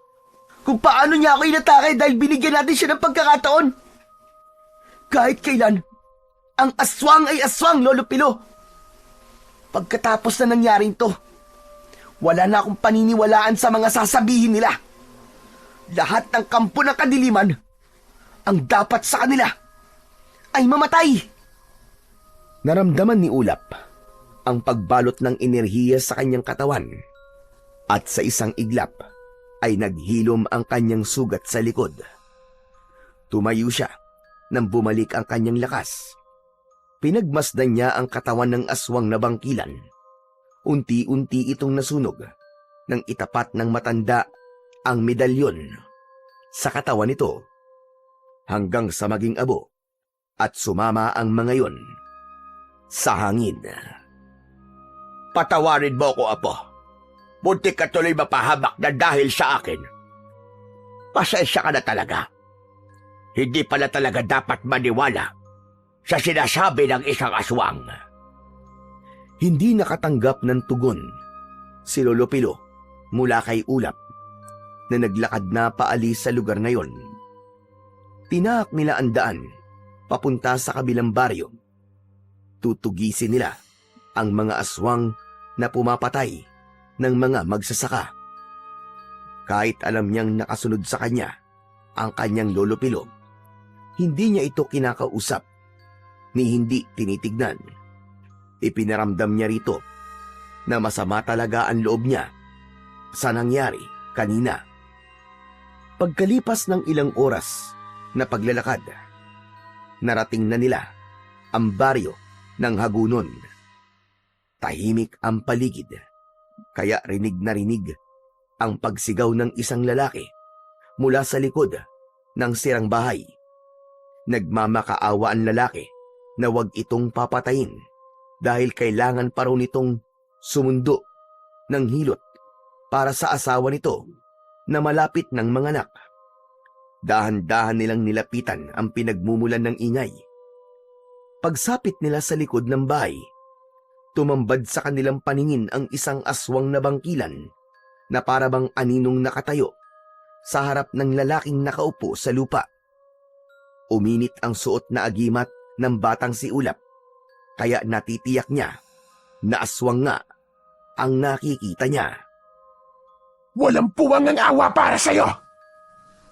kung paano niya ako inatake dahil binigyan natin siya ng pagkakataon. Kahit kailan, ang aswang ay aswang, Lolo Pilo. Pagkatapos na nangyaring to, wala na akong paniniwalaan sa mga sasabihin nila. Lahat ng kampo ng kadiliman, ang dapat sa kanila ay mamatay. Naramdaman ni Ulap ang pagbalot ng enerhiya sa kanyang katawan at sa isang iglap ay naghilom ang kanyang sugat sa likod. Tumayo siya nang bumalik ang kanyang lakas. Pinagmasdan niya ang katawan ng aswang na bangkilan. Unti-unti itong nasunog nang itapat ng matanda ang medalyon sa katawan nito hanggang sa maging abo at sumama ang mga yon sa hangin. Patawarin mo ko, Apo. Muntik ka tuloy mapahamak na dahil sa akin. Pasensya ka na talaga. Hindi pala talaga dapat maniwala sa sinasabi ng isang aswang. Hindi nakatanggap ng tugon si Lolo Pilo mula kay Ulap na naglakad na paalis sa lugar na yon. Tinaak nila ang daan papunta sa kabilang baryo. Tutugisin nila ang mga aswang na pumapatay ng mga magsasaka. Kahit alam niyang nakasunod sa kanya ang kanyang Lolo Pilo, hindi niya ito kinakausap ni hindi tinitignan. Ipinaramdam niya rito na masama talaga ang loob niya sa nangyari kanina. Pagkalipas ng ilang oras na paglalakad, narating na nila ang baryo ng Hagunon. Tahimik ang paligid, kaya rinig na rinig ang pagsigaw ng isang lalaki mula sa likod ng sirang bahay. Nagmamakaawa ang lalaki na wag itong papatayin dahil kailangan pa raw nitong sumundo ng hilot para sa asawa nito na malapit ng manganak. Dahan-dahan nilang nilapitan ang pinagmumulan ng ingay. Pagsapit nila sa likod ng bahay, tumambad sa kanilang paningin ang isang aswang na bangkilan na parabang aninong nakatayo sa harap ng lalaking nakaupo sa lupa. Uminit ang suot na agimat ng batang si Ulap, kaya natitiyak niya na aswang nga ang nakikita niya. Walang puwang ang awa para sa'yo.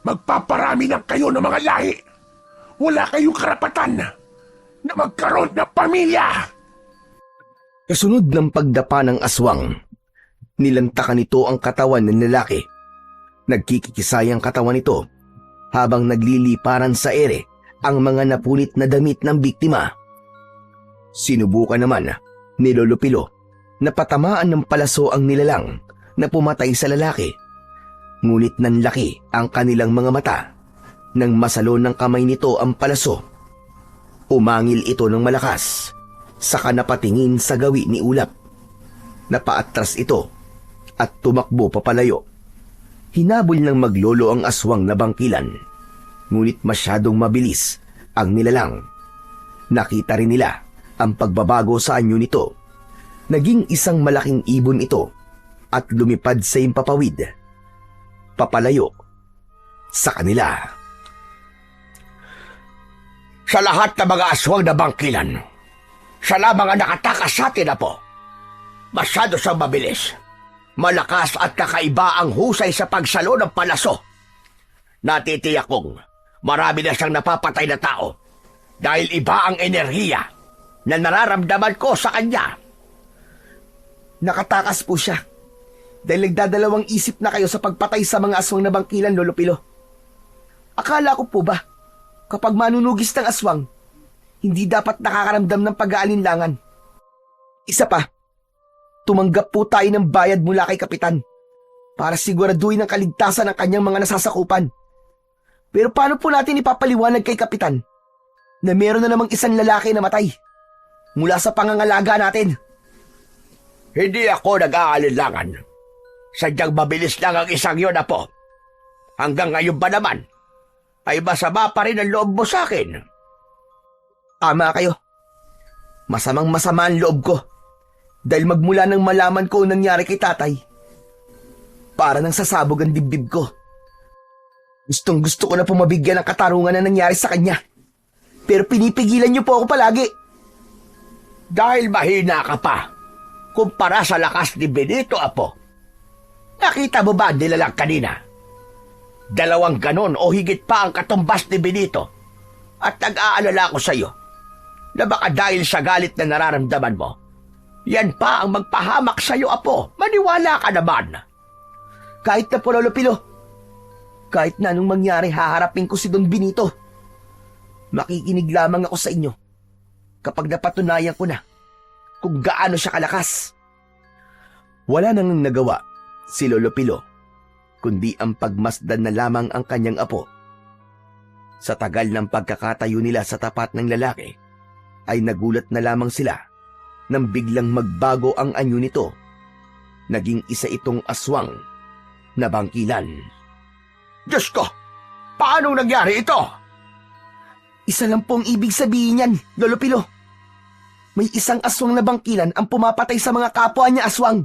Magpaparami lang kayo ng mga lahi. Wala kayong karapatan na magkaroon ng pamilya. Kasunod ng pagdapa ng aswang, nilantakan nito ang katawan ng lalaki. Nagkikisay ang katawan nito habang nagliliparan sa ere ang mga napunit na damit ng biktima. Sinubukan naman ni Lolo Pilo na patamaan ng palaso ang nilalang na pumatay sa lalaki. Ngunit nanlaki ang kanilang mga mata nang masalo ng kamay nito ang palaso. Umangil ito ng malakas, saka napatingin sa gawi ni Ulap. Napaatras ito at tumakbo papalayo. Hinabol ng maglolo ang aswang na bangkilan, ngunit masyadong mabilis ang nilalang. Nakita rin nila ang pagbabago sa anyo nito. Naging isang malaking ibon ito at lumipad sa impapawid, papalayo sa kanila. Sa lahat ng mga aswang na bangkilan, siya lamang ang nakatakas sa atin, Apo. Masyado siyang mabilis. Malakas at kakaiba ang husay sa pagsalo ng palaso. Natitiyak kong marami na siyang napapatay na tao dahil iba ang enerhiya na nararamdaman ko sa kanya. Nakatakas po siya dahil nagdadalawang isip na kayo sa pagpatay sa mga aswang na bangkilan, Lolo Pilo. Akala ko po ba, kapag manunugis ng aswang, hindi dapat nakakaramdam ng pag-aalinlangan. Isa pa, tumanggap po tayo ng bayad mula kay Kapitan para siguraduhin ang kaligtasan ng kanyang mga nasasakupan. Pero paano po natin ipapaliwanag kay Kapitan na meron na namang isang lalaki na matay mula sa pangangalaga natin? Hindi ako nag-aalinlangan. Sadyang mabilis lang ang isang yun, Apo. Hanggang ngayon ba naman, ay masama pa rin ang loob mo sa akin. Tama kayo. Masamang masama ang loob ko dahil magmula nang malaman ko ang nangyari kay tatay, para nang sasabog ang dibdib ko. Gustong gusto ko na pumabigyan ng katarungan na nangyari sa kanya. Pero pinipigilan niyo po ako palagi. Dahil mahina ka pa, kumpara sa lakas ni Benito, Apo. Nakita mo ba ang nilalang kanina? 2 ganon o higit pa ang katumbas ni Benito. At nag-aalala ko sa iyo na baka dahil sa galit na nararamdaman mo, yan pa ang magpahamak sa iyo, Apo. Maniwala ka naman. Kahit na po, Lolo Pilo, kahit na anong mangyari, haharapin ko si Don Benito. Makikinig lamang ako sa inyo kapag napatunayan ko na kung gaano siya kalakas. Wala nang nagawa si Lolo Pilo, kundi ang pagmasdan na lamang ang kanyang apo. Sa tagal ng pagkakatayo nila sa tapat ng lalaki, ay nagulat na lamang sila nang biglang magbago ang anyo nito. Naging isa itong aswang na bangkilan. Diyos ko! Paano nangyari ito? Isa lang po ang ibig sabihin yan, Lolo Pilo. May isang aswang na bangkilan ang pumapatay sa mga kapwa niya aswang.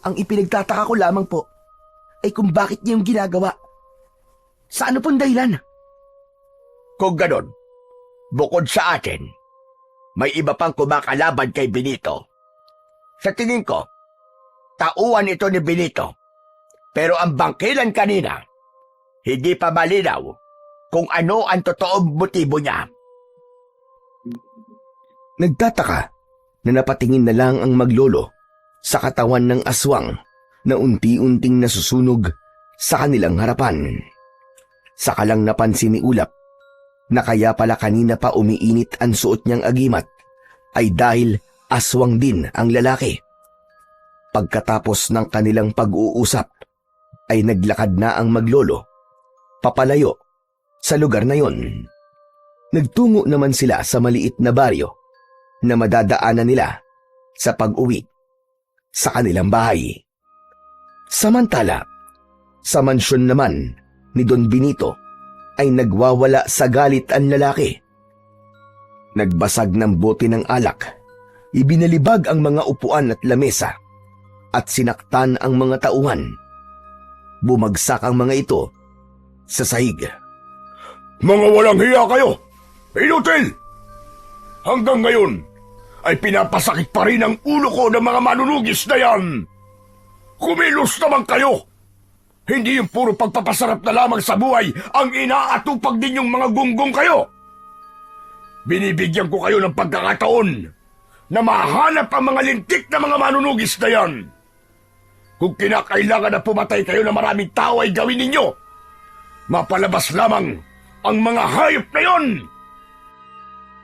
Ang ipinagtataka ko lamang po ay kung bakit niya yung ginagawa. Sa ano pong dahilan? Kung ganon, bukod sa atin, may iba pang kumakalaban kay Benito. Sa tingin ko, tauhan ito ni Benito. Pero ang bangkilan kanina, hindi pa malinaw kung ano ang totoong motibo niya. Nagtataka na napatingin na lang ang maglolo sa katawan ng aswang na unti-unting nasusunog sa kanilang harapan. Saka lang napansin ni Ulap na kaya pala kanina pa umiinit ang suot niyang agimat ay dahil aswang din ang lalaki. Pagkatapos ng kanilang pag-uusap ay naglakad na ang maglolo papalayo sa lugar na yon. Nagtungo naman sila sa maliit na baryo na madadaanan nila sa pag-uwi sa kanilang bahay. Samantala, sa mansyon naman ni Don Benito ay nagwawala sa galit ang lalaki. Nagbasag ng bote ng alak, ibinalibag ang mga upuan at lamesa, at sinaktan ang mga tauhan. Bumagsak ang mga ito sa sahig. Mga walang hiya kayo! Inutil! Hanggang ngayon ay pinapasakit pa rin ang ulo ko ng mga manunugis na yan! Kumilos naman kayo! Hindi yung puro pagpapasarap na lamang sa buhay ang inaatupag din yung mga gunggong kayo! Binibigyan ko kayo ng pagkakataon na mahanap ang mga lintik na mga manunugis na yan! Kung kinakailangan na pumatay kayo na maraming tao ay gawin ninyo! Mapalabas lamang ang mga hayop na yon!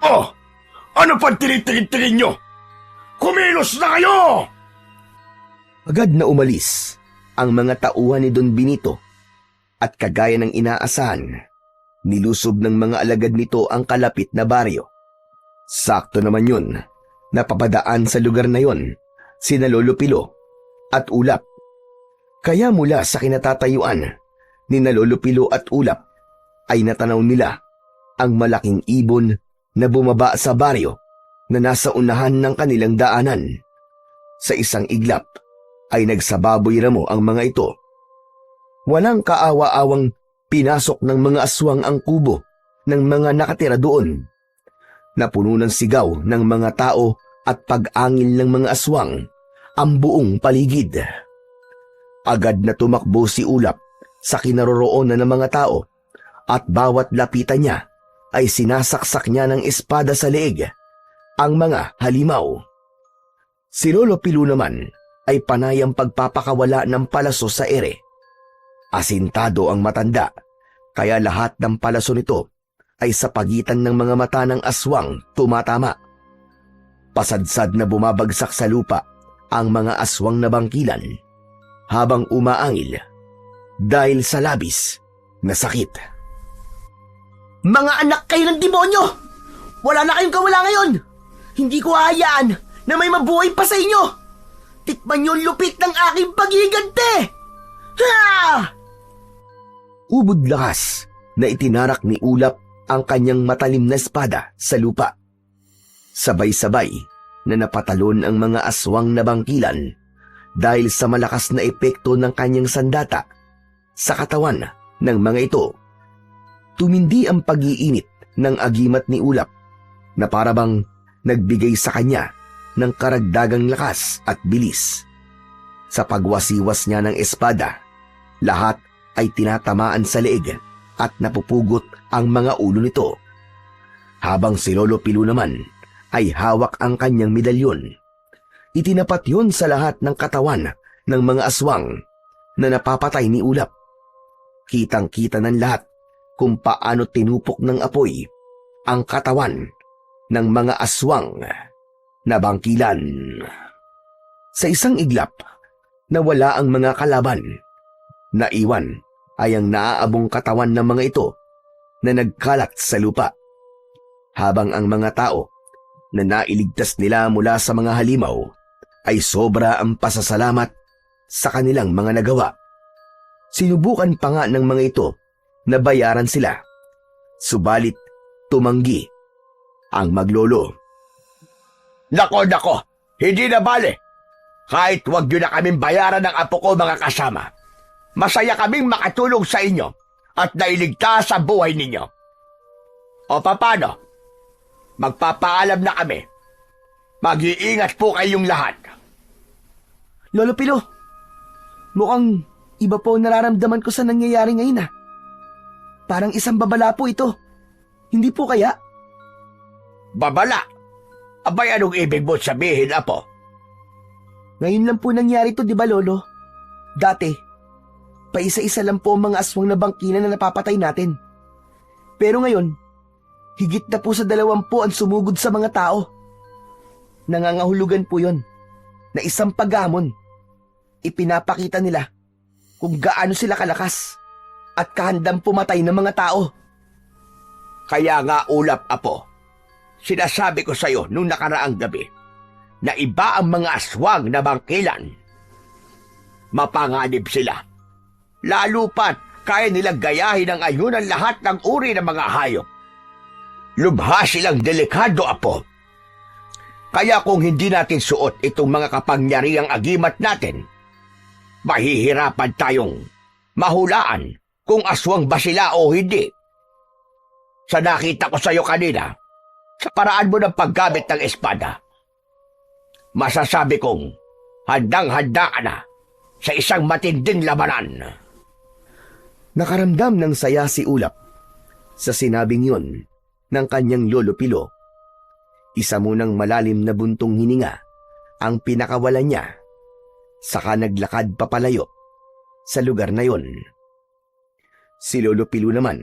Oh! Ano pang tinitingin-tingin nyo? Kumilos na kayo! Agad na umalis ang mga tauhan ni Don Benito at kagaya ng inaasahan, nilusob ng mga alagad nito ang kalapit na baryo. Sakto naman yun, napapadaan sa lugar na yon sina Lolo Pilo at Ulap. Kaya mula sa kinatatayuan ni na Lolo Pilo at Ulap ay natanaw nila ang malaking ibon na bumaba sa baryo na nasa unahan ng kanilang daanan. Sa isang iglap ay nagsababoy ramo ang mga ito. Walang kaawa-awang pinasok ng mga aswang ang kubo ng mga nakatira doon. Napuno ng sigaw ng mga tao at pag-angil ng mga aswang ang buong paligid. Agad na tumakbo si Ulap sa kinaroroonan ng mga tao at bawat lapitan niya ay sinasaksak niya ng espada sa leeg ang mga halimaw. Si Lolo Pilo naman ay panayang pagpapakawala ng palaso sa ere. Asintado ang matanda, kaya lahat ng palaso nito ay sa pagitan ng mga mata ng aswang tumatama. Pasadsad na bumabagsak sa lupa ang mga aswang na bangkilan habang umaangil dahil sa labis na sakit. Mga anak kayo ng demonyo! Wala na kayong kawala ngayon! Hindi ko hahayaan na may mabuhay pa sa inyo! Tikman niyo ang lupit ng aking pagigante! Ha! Ubod lakas na itinarak ni Ulap ang kanyang matalim na espada sa lupa. Sabay-sabay na napatalon ang mga aswang na bangkilan dahil sa malakas na epekto ng kanyang sandata sa katawan ng mga ito. Tumindi ang pag-iinit ng agimat ni Ulap na parabang nagbigay sa kanya ng karagdagang lakas at bilis. Sa pagwasiwas niya ng espada, lahat ay tinatamaan sa leeg at napupugot ang mga ulo nito. Habang si Lolo Pilo naman ay hawak ang kanyang medalyon. Itinapat yon sa lahat ng katawan ng mga aswang na napapatay ni Ulap. Kitang-kita ng lahat kung paano tinupok ng apoy ang katawan ng mga aswang na bangkilan. Sa isang iglap, nawala ang mga kalaban. Naiwan ay ang naaabong katawan ng mga ito na nagkalat sa lupa. Habang ang mga tao na nailigtas nila mula sa mga halimaw ay sobra ang pasasalamat sa kanilang mga nagawa. Sinubukan pa nga ng mga ito na bayaran sila. Subalit tumanggi ang maglolo. Nako, hindi na bale. Kahit wag nyo na kaming bayaran ng apo ko mga kasama. Masaya kaming makatulong sa inyo at nailigtas ang buhay ninyo. O papano? Magpapaalam na kami. Mag-iingat po kayong lahat. Lolo Pilo, mukhang iba po ang nararamdaman ko sa nangyayari ngayon. Parang isang babala po ito. Hindi po kaya? Babala? Abay, anong ibig mo sabihin, apo? Ngayon lang po nangyari ito, di ba, Lolo? Dati, paisa-isa lang po ang mga aswang na bangkilan na napapatay natin. Pero ngayon, higit na po sa 20 ang sumugod sa mga tao. Nangangahulugan po yon na isang paghamon. Ipinapakita nila kung gaano sila kalakas at kahandang pumatay ng mga tao. Kaya nga, Ulap, apo, sinasabi ko sa'yo nung nakaraang gabi na iba ang mga aswang na bangkilan. Mapanganib sila. Lalo pat kaya nilang gayahin ang ayunan lahat ng uri ng mga hayop. Lubha silang delikado, apo. Kaya kung hindi natin suot itong mga kapangyarihang agimat natin, mahihirapan tayong mahulaan kung aswang ba sila o hindi. Sa nakita ko sa'yo kanina, sa paraan mo ng paggamit ng espada, masasabi kong handang-handa ka na sa isang matinding labanan. Nakaramdam ng saya si Ulap sa sinabing yon ng kanyang Lolo Pilo. Isa munang malalim na buntong hininga ang pinakawalan niya, saka naglakad papalayo sa lugar na yon. Si Lolo Pilo naman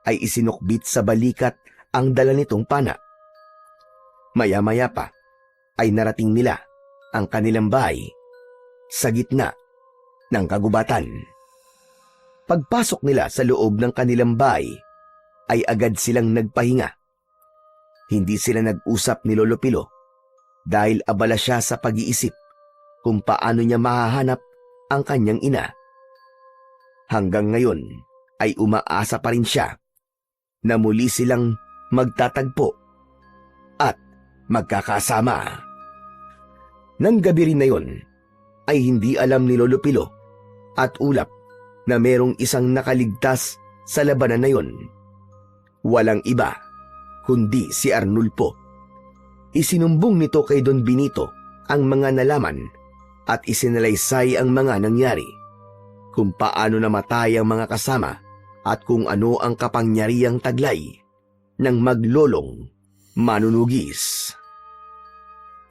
ay isinukbit sa balikat ang dala nitong pana. Maya-maya pa ay narating nila ang kanilang bahay sa gitna ng kagubatan. Pagpasok nila sa loob ng kanilang bahay, ay agad silang nagpahinga. Hindi sila nag-usap ni Lolo Pilo dahil abala siya sa pag-iisip kung paano niya mahahanap ang kanyang ina. Hanggang ngayon ay umaasa pa rin siya na muli silang magtatagpo at magkakasama. Nang gabi rin na yon, ay hindi alam ni Lolo Pilo at Ulap na merong isang nakaligtas sa labanan na yon. Walang iba kundi si Arnulfo. Isinumbong nito kay Don Benito ang mga nalaman at isinalaysay ang mga nangyari, kung paano namatay ang mga kasama at kung ano ang kapangyarihang taglay ng maglolong manunugis.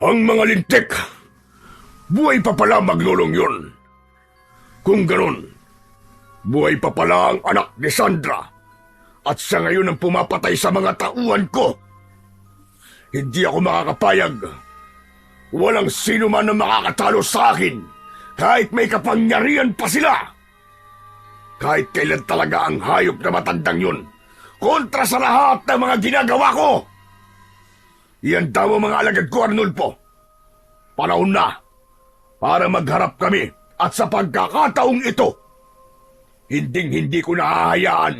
Ang mga lintik! Buhay pa pala maglolong yun. Kung ganun, buhay pa pala ang anak ni Sandra at siya ngayon ang pumapatay sa mga tauhan ko. Hindi ako makakapayag. Walang sino man ang makakatalo sa akin kahit may kapangyarihan pa sila. Kahit kailan talaga ang hayop na matandang yun kontra sa lahat ng mga ginagawa ko. Iyan daw ang mga alagad ko, Arnulfo. Panahon na para magharap kami at sa pagkakataong ito, hindi ko nahahayaan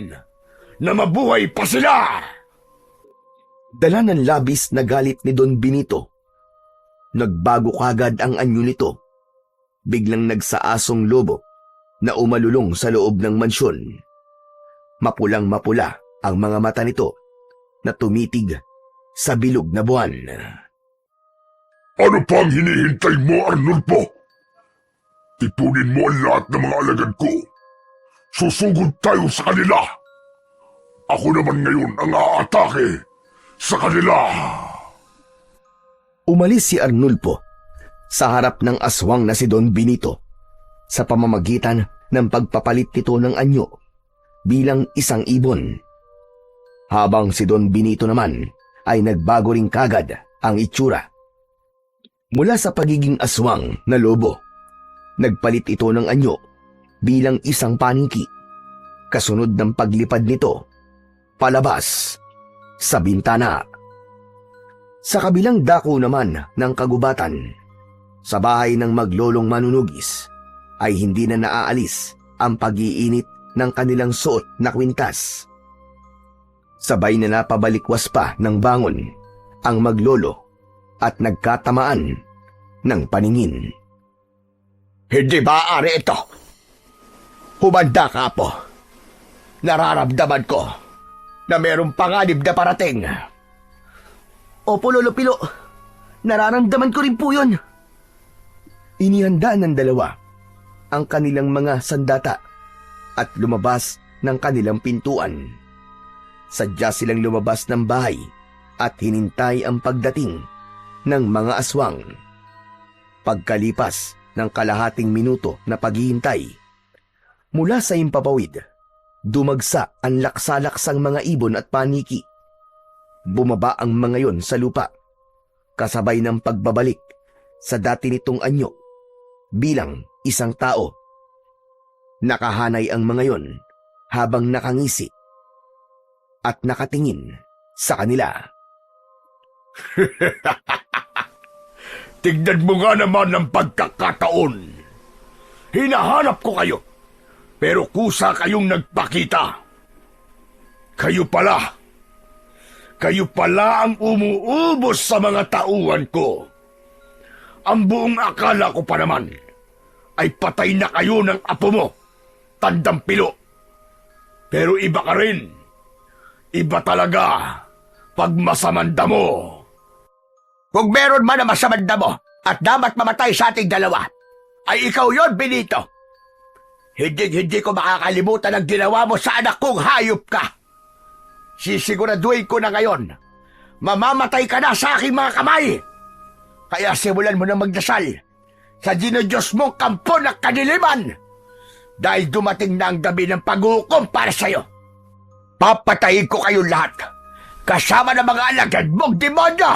na mabuhay pa sila. Dala ng labis na galit ni Don Benito. Nagbago kagad ang anyo nito. Biglang nagsaasong lobo na umalulong sa loob ng mansyon. Mapulang-mapula ang mga mata nito na tumitig sa bilog na buwan. Ano pa ang hinihintay mo, Arnulfo? Tipunin mo ang lahat ng mga alagad ko. Susugod tayo sa kanila. Ako naman ngayon ang aatake sa kanila. Umalis si Arnulfo sa harap ng aswang na si Don Benito sa pamamagitan ng pagpapalit nito ng anyo bilang isang ibon. Habang si Don Benito naman ay nagbago rin kagad ang itsura. Mula sa pagiging aswang na lobo, nagpalit ito ng anyo bilang isang paniki. Kasunod ng paglipad nito palabas sa bintana. Sa kabilang dako naman ng kagubatan, sa bahay ng maglolong manunugis, ay hindi na naaalis ang pag-iinit ng kanilang suot na kwintas. Sabay na napabalikwas pa ng bangon ang maglolo at nagkatamaan ng paningin. Hindi maaari ito. Humanda ka po. Nararamdaman ko na mayroong panganib na parating. Opo, Lolo Pilo. Nararamdaman ko rin po yun. Inihanda ng dalawa ang kanilang mga sandata at lumabas ng kanilang pintuan. Sadya silang lumabas ng bahay at hinintay ang pagdating ng mga aswang. Pagkalipas ng kalahating minuto na paghihintay, mula sa impapawid, dumagsa ang laksalaksang mga ibon at paniki. Bumaba ang mga yon sa lupa, kasabay ng pagbabalik sa dati nitong anyo bilang isang tao. Nakahanay ang mga yon habang nakangisi at nakatingin sa kanila. Tignan mo nga naman ang pagkakataon. Hinahanap ko kayo, pero kusa kayong nagpakita. Kayo pala ang umuubos sa mga tauhan ko. Ang buong akala ko pa naman ay patay na kayo ng apo mo, Tandang Pilo. Pero iba ka rin. Iba talaga pag masamanda mo. Kung meron man na masamanda mo at dapat mamatay sa ating dalawa, ay ikaw yon, Benito. Hindi ko makakalimutan ang ginawa mo sa anak kong hayop ka. Sisiguraduhin ko na ngayon, mamamatay ka na sa aking mga kamay. Kaya simulan mo na magdasal sa dinodiyos mong kampo ng kadiliman. Dahil dumating na ang gabi ng paghukom para sa'yo. Papatayin ko kayong lahat, kasama ng mga alagad mong demonyo.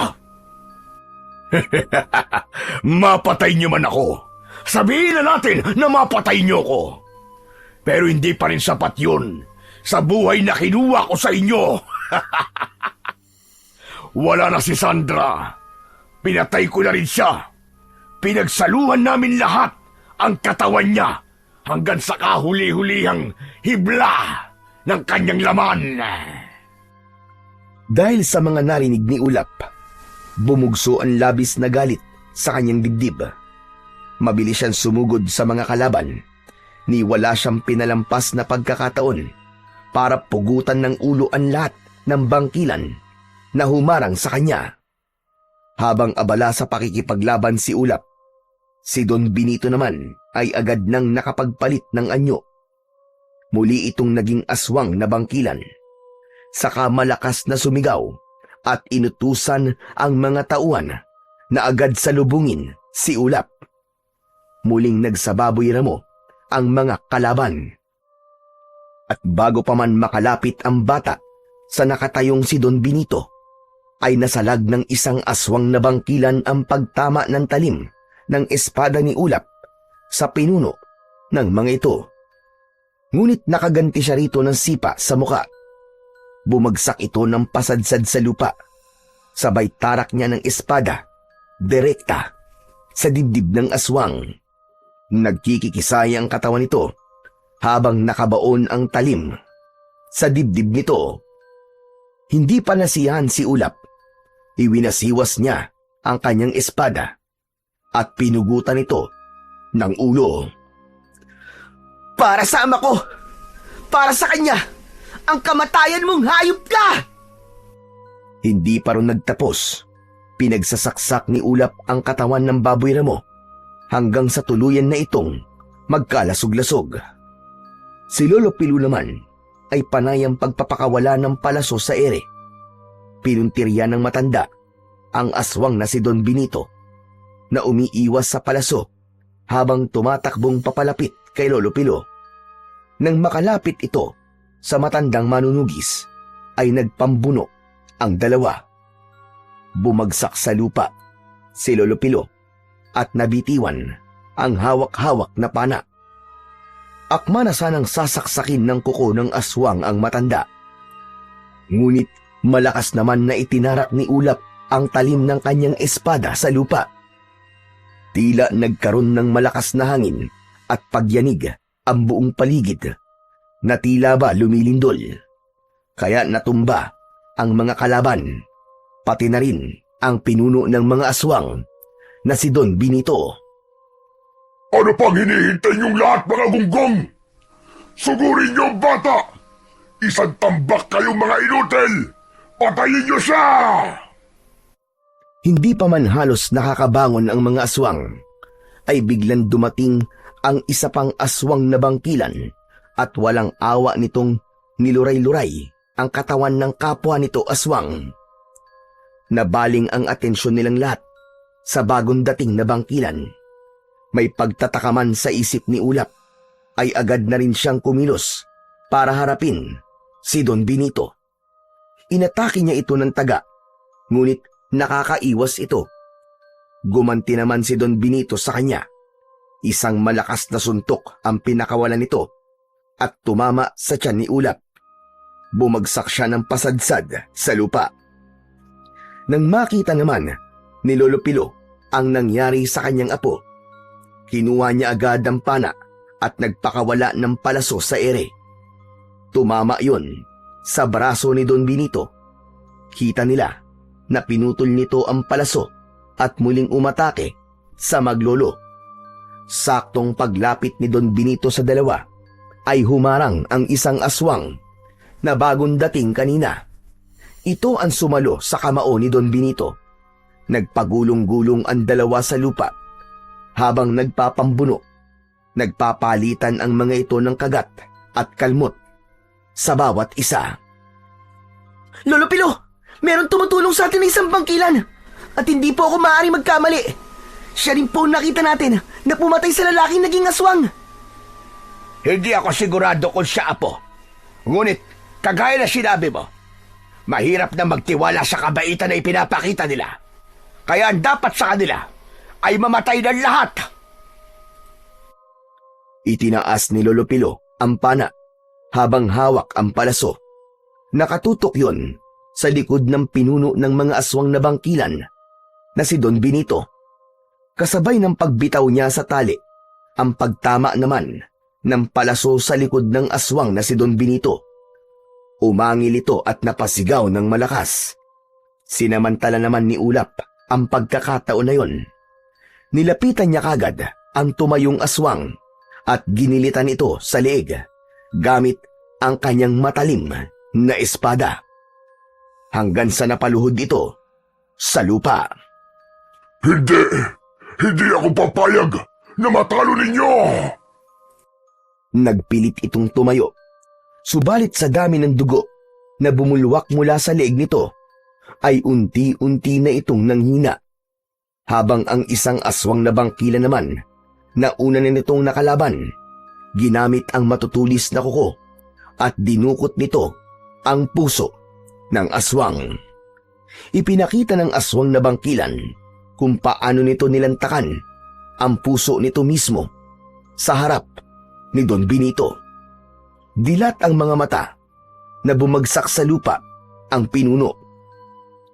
Mapatay niyo man ako, Sabihin na natin na mapatay niyo ko. Pero hindi pa rin sapat yun sa buhay na kinuha ko sa inyo. Wala na si Sandra. Pinatay ko na rin siya. Pinagsaluhan namin lahat ang katawan niya hanggang sa kahuli-hulihang hibla ng kanyang laman. Dahil sa mga narinig ni Ulap, bumugso ang labis na galit sa kanyang dibdib. Mabilis siyang sumugod sa mga kalaban, ni wala siyang pinalampas na pagkakataon para pugutan ng ulo ang lahat ng bangkilan na humarang sa kanya. Habang abala sa pakikipaglaban si Ulap, si Don Benito naman ay agad nang nakapagpalit ng anyo. Muli itong naging aswang na bangkilan. Saka malakas na sumigaw at inutusan ang mga tauhan na agad salubungin si Ulap. Muling nagsababoy ramo ang mga kalaban. At bago pa man makalapit ang bata sa nakatayong si Don Benito, ay nasalag ng isang aswang na bangkilan ang pagtama ng talim ng espada ni Ulap sa pinuno ng mga ito. Ngunit nakaganti siya rito ng sipa sa muka. Bumagsak ito ng pasadsad sa lupa. Sabay tarak niya ng espada, direkta, sa dibdib ng aswang. Nagkikikisay ang katawan nito habang nakabaon ang talim sa dibdib nito. Hindi pa nasiyahan si Ulap. Iwinasiwas niya ang kanyang espada at pinugutan ito ng ulo. Para sa ama ko! Para sa kanya! Ang kamatayan mong hayop ka! Hindi pa rin nagtapos. Pinagsasaksak ni Ulap ang katawan ng baboy ramo hanggang sa tuluyan na itong magkalasog-lasog. Si Lolo Pilu naman ay panayang pagpapakawala ng palaso sa ere. Pinuntirya ng matanda ang aswang na si Don Benito na umiiwas sa palaso habang tumatakbong papalapit kay Lolo Pilu. Nang makalapit ito sa matandang manunugis, ay nagpambuno ang dalawa. Bumagsak sa lupa si Lolo Pilu at nabitiwan ang hawak-hawak na pana. Akma na sanang sasaksakin ng kuko ng aswang ang matanda. Ngunit malakas naman na itinarak ni Ulap ang talim ng kanyang espada sa lupa. Tila nagkaroon ng malakas na hangin at pagyanig ang buong paligid na tila ba lumilindol. Kaya natumba ang mga kalaban, pati na rin ang pinuno ng mga aswang na si Don Benito. Ano pang hinihintay niyong lahat, mga gunggong? Sugurin niyo ang bata! Isang tambak kayong mga inutil! Patayin niyo siya! Hindi pa man halos nakakabangon ang mga aswang, ay biglang dumating ang isa pang aswang na bangkilan at walang awa nitong niluray-luray ang katawan ng kapwa nito aswang. Nabaling ang atensyon nilang lahat sa bagong dating na bangkilan. May pagtataka man sa isip ni Ulap, ay agad na rin siyang kumilos para harapin si Don Benito. Inatake niya ito ng taga, ngunit nakakaiwas ito. Gumanti naman si Don Benito sa kanya. Isang malakas na suntok ang pinakawalan nito at tumama sa tiyan ni Ulap. Bumagsak siya ng pasadsad sa lupa. Nang makita naman ni Lolo Pilu ang nangyari sa kanyang apo, kinuha niya agad ang pana at nagpakawala ng palaso sa ere. Tumama yon sa braso ni Don Benito. Kita nila na pinutol nito ang palaso at muling umatake sa maglolo. Saktong paglapit ni Don Benito sa dalawa, ay humarang ang isang aswang na bagong dating kanina. Ito ang sumalo sa kamao ni Don Benito. Nagpagulong-gulong ang dalawa sa lupa habang nagpapambuno. Nagpapalitan ang mga ito ng kagat at kalmot sa bawat isa. Lolo Pilu, meron tumutulong sa atin ng isang bangkilan at hindi po ako maaaring magkamali. Siya rin po nakita natin na pumatay sa lalaking naging aswang. Hindi ako sigurado kung siya apo. Ngunit, kagaya na sinabi mo, mahirap na magtiwala sa kabaitan na ipinapakita nila. Kaya ang dapat sa kanila ay mamatay ng lahat. Itinaas ni Lolo Pilo ang pana habang hawak ang palaso. Nakatutok yon sa likod ng pinuno ng mga aswang na bangkilan na si Don Benito. Kasabay ng pagbitaw niya sa tali, ang pagtama naman ng palaso sa likod ng aswang na si Don Benito. Umangil ito at napasigaw ng malakas. Sinamantala naman ni Ulap ang pagkakataon na yon. Nilapitan niya kagad ang tumayong aswang at ginilitan ito sa leeg gamit ang kanyang matalim na espada. Hanggang sa napaluhod ito sa lupa. Hindi ako papayag na matalo ninyo! Nagpilit itong tumayo. Subalit sa dami ng dugo na bumulwak mula sa leeg nito, ay unti-unti na itong nanghina. Habang ang isang aswang na bangkila naman, na una na nitong nakalaban, ginamit ang matutulis na kuko at dinukot nito ang puso ng aswang. Ipinakita ng aswang na bangkilan kung paano nito nilantakan ang puso nito mismo sa harap ni Don Benito. Dilat ang mga mata na bumagsak sa lupa ang pinuno,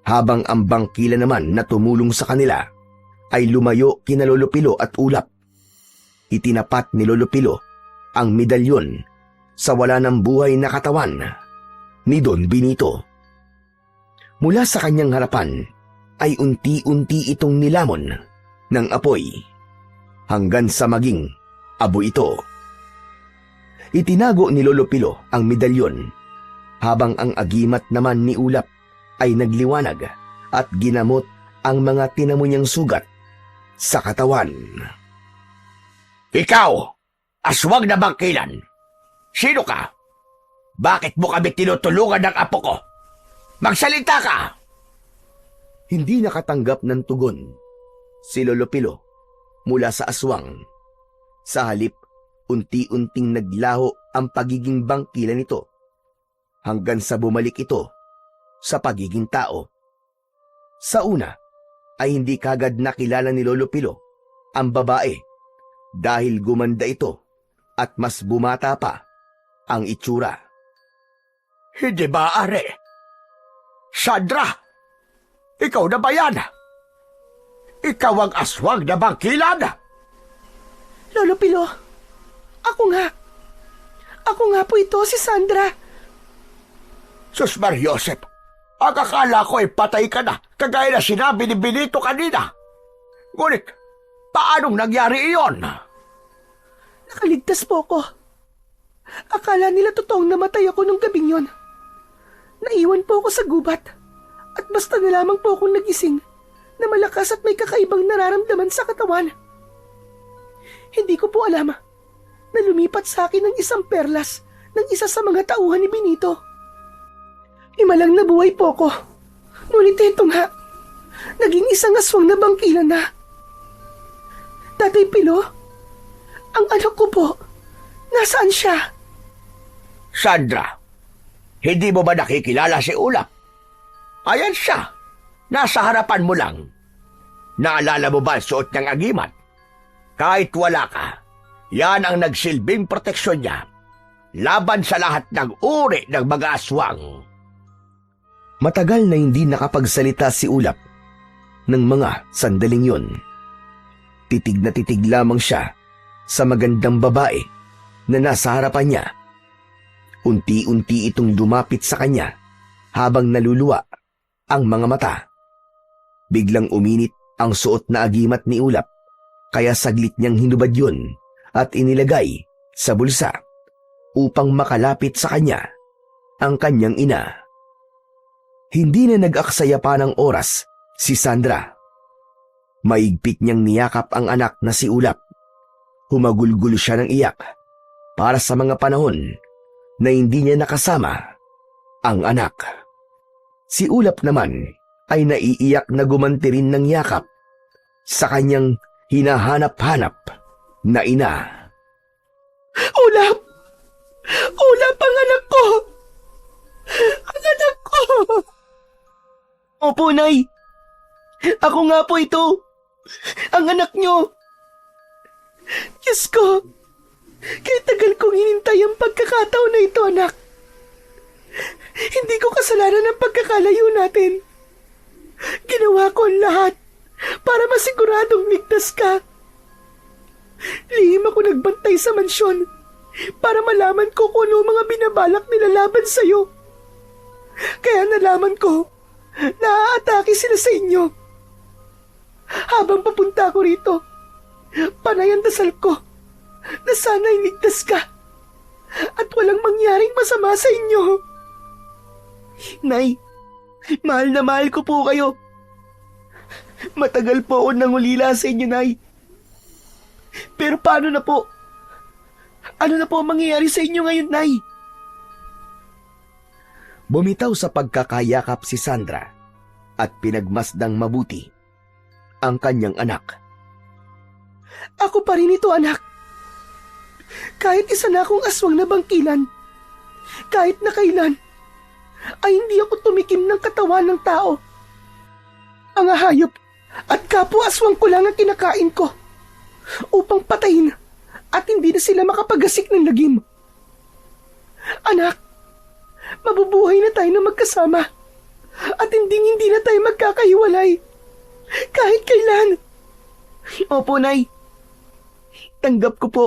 habang ang bangkila naman na tumulong sa kanila ay lumayo kina Lolo Pilo at Ulap. Itinapat ni Lolo Pilo ang medalyon sa wala ng buhay na katawan ni Don Benito. Mula sa kanyang harapan ay unti-unti itong nilamon ng apoy hanggang sa maging abo ito. Itinago ni Lolo Pilo ang medalyon habang ang agimat naman ni Ulap ay nagliwanag at ginamot ang mga tinamo niyang sugat sa katawan. Ikaw, aswang na bangkilan. Sino ka? Bakit mo kami tinutulungan ng apo ko? Magsalita ka! Hindi nakatanggap ng tugon si Lolo Pilo mula sa aswang. Sa halip, unti-unting naglaho ang pagiging bangkila nito hanggang sa bumalik ito sa pagiging tao. Sa una ay hindi kagad nakilala ni Lolo Pilo ang babae dahil gumanda ito at mas bumata pa ang itsura. Hindi ba, Are? Sandra! Ikaw na ba yan? Ikaw ang aswang na bangkilan? Lolo Pilo, ako nga. Ako nga po ito, si Sandra. Sus Mariosep, ang akala ko ay patay ka na, kagaya na sinabi ni Benito kanina. Ngunit, paanong nangyari iyon? Nakaligtas po ko. Akala nila totoong namatay ako nung gabing yon. Naiwan po ako sa gubat at basta na lamang po akong nagising na malakas at may kakaibang nararamdaman sa katawan. Hindi ko po alam na lumipat sa akin ng isang perlas ng isa sa mga tauhan ni Benito. Imalang nabuhay po ko. Ngunit ito nga, naging isang aswang na bangkilan na. Tatay Pilo, ang anak ko po, nasaan siya? Sandra, hindi mo ba nakikilala si Ulap? Ayan siya, nasa harapan mo lang. Naalala mo ba ang suot niyang agimat? Kahit wala ka, yan ang nagsilbing proteksyon niya laban sa lahat ng uri ng mga aswang. Matagal na hindi nakapagsalita si Ulap ng mga sandaling yon. Titig na titig lamang siya sa magandang babae na nasa harapan niya. Unti-unti itong lumapit sa kanya habang naluluwa ang mga mata. Biglang uminit ang suot na agimat ni Ulap, kaya saglit niyang hinubad yun at inilagay sa bulsa upang makalapit sa kanya ang kanyang ina. Hindi na nag-aksaya pa ng oras si Sandra. Maigpit niyang niyakap ang anak na si Ulap. Humagulgul siya ng iyak para sa mga panahon na hindi niya nakasama ang anak. Si Ulap naman ay naiiyak na gumanti rin ng yakap sa kanyang hinahanap-hanap na ina. Ulap! Ulap ang anak ko! Ang anak ko! Opo, Nay. Ako nga po ito. Ang anak nyo. Diyos ko, Kaya tagal kong hinintay ang pagkakataon na ito, anak. Hindi ko kasalanan ang pagkakalayo natin. Ginawa ko ang lahat para masiguradong ligtas ka. Lihim ako nagbantay sa mansyon para malaman ko kung ano mga binabalak nila laban sa'yo. Kaya nalaman ko na aatake sila sa inyo. Habang papunta ko rito, panay ang dasal ko na sana'y ligtas ka at walang mangyaring masama sa inyo. Nay, mahal na mahal ko po kayo. Matagal po ako nangulila sa inyo, Nay. Pero paano na po? Ano na po ang mangyayari sa inyo ngayon, Nay? Bumitaw sa pagkakayakap si Sandra at pinagmasdang mabuti ang kanyang anak. Ako pa rin ito, anak. Kahit isa na akong aswang na bangkilan, kahit na kailan, ay hindi ako tumikim ng katawan ng tao. Ang hayop at kapwa aswang ko lang ang kinakain ko upang patayin at hindi na sila makapagasik ng lagim. Anak, mabubuhay na tayo na magkasama at hindi na tayo magkakahiwalay kahit kailan. Opo, Nay. Tanggap ko po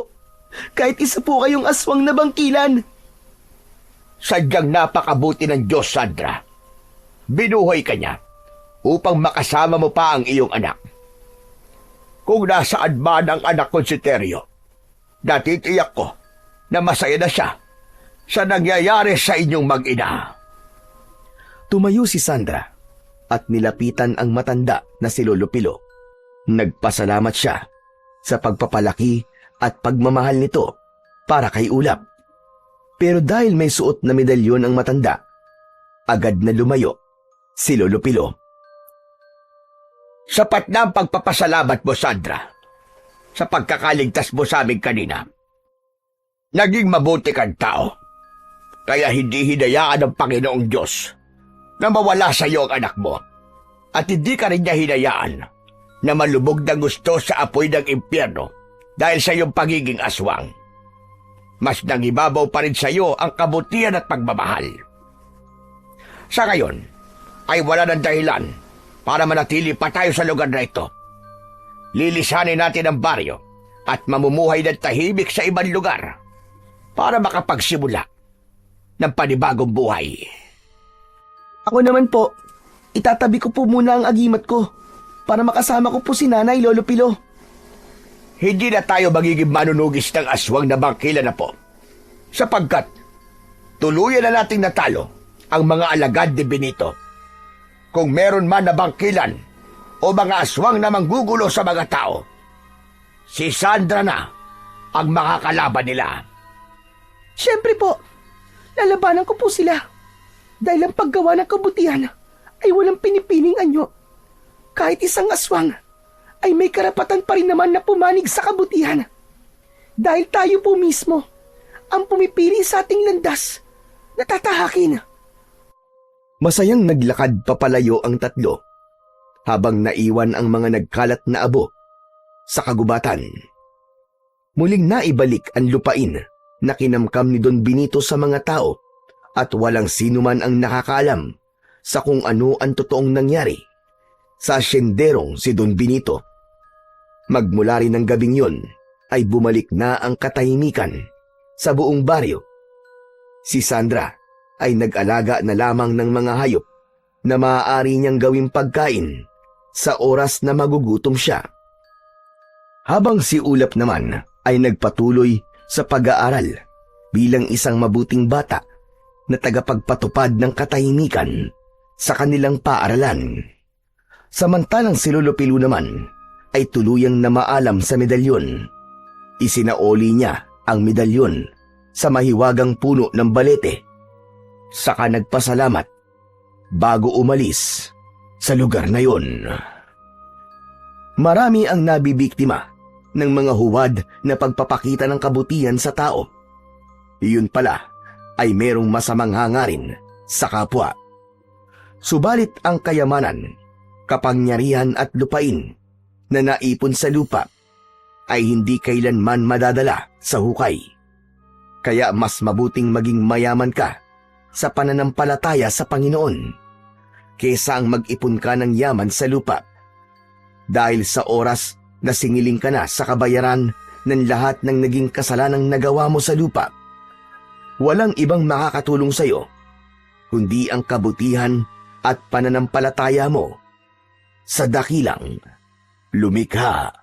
kahit isa po kayong aswang na bangkilan. Sadyang napakabuti ng Diyos, Sandra. Binuhay ka niya upang makasama mo pa ang iyong anak. Kung nasaan man ang anak ko si Teryo, natitiyak ko na masaya na siya sa nangyayari sa inyong mag-ina. Tumayo si Sandra at nilapitan ang matanda na si Lolo Pilo. Nagpasalamat siya sa pagpapalaki at pagmamahal nito para kay Ulap. Pero dahil may suot na medalyon ang matanda, agad na lumayo si Lolo Pilo. Sapat na ang pagpapasalamat mo, Sandra, sa pagkakaligtas mo sa amin kanina. Naging mabuti kang tao, kaya hindi hinayaan ng Panginoong Diyos na mawala sa iyo ang anak mo, at hindi ka rin niya hinayaan na malubog ng gusto sa apoy ng impyerno dahil sa iyong pagiging aswang. Mas nangibabaw pa rin sa iyo ang kabutihan at pagmamahal. Sa ngayon, ay wala ng dahilan para manatili pa tayo sa lugar na ito. Lilisanin natin ang baryo at mamumuhay ng tahimik sa ibang lugar para makapagsimula ng panibagong buhay. Ako naman po, itatabi ko po muna ang agimat ko para makasama ko po si Nanay, Lolo Pilo. Hindi na tayo magiging manunugis ng aswang na bangkilan na po, sapagkat tuluyan na nating natalo ang mga alagad ni Benito. Kung meron man na bangkilan o mga aswang na manggugulo sa mga tao, si Sandra na ang makakalaban nila. Siyempre po, lalabanan ko po sila dahil ang paggawa ng kabutihan ay walang pinipiling anyo. Kahit isang aswang ay may karapatan pa rin naman na pumanig sa kabutihan dahil tayo po mismo ang pumipili sa ating landas na tatahakin. Masayang naglakad papalayo ang tatlo habang naiwan ang mga nagkalat na abo sa kagubatan. Muling naibalik ang lupain na kinamkam ni Don Benito sa mga tao at walang sino man ang nakakaalam sa kung ano ang totoong nangyari sa asenderong si Don Benito. Magmula rin ng gabing yon ay bumalik na ang katahimikan sa buong baryo. Si Sandra ay nag-alaga na lamang ng mga hayop na maaari niyang gawing pagkain sa oras na magugutom siya. Habang si Ulap naman ay nagpatuloy sa pag-aaral bilang isang mabuting bata na tagapagpatupad ng katahimikan sa kanilang paaralan. Samantalang si Lolo Pilo naman ay tuluyang namaalam sa medalyon. Isinaoli niya ang medalyon sa mahiwagang puno ng balete. Saka nagpasalamat bago umalis sa lugar na yon. Marami ang nabibiktima ng mga huwad na pagpapakita ng kabutihan sa tao. Iyon pala ay merong masamang hangarin sa kapwa. Subalit ang kayamanan, kapangyarihan at lupain na naipon sa lupa ay hindi kailanman madadala sa hukay. Kaya mas mabuting maging mayaman ka sa pananampalataya sa Panginoon kaysa ang mag-ipon ka ng yaman sa lupa. Dahil sa oras na singiling ka na sa kabayaran ng lahat ng naging kasalanang nagawa mo sa lupa, walang ibang makakatulong sa iyo kundi ang kabutihan at pananampalataya mo sa dakilang lumikha.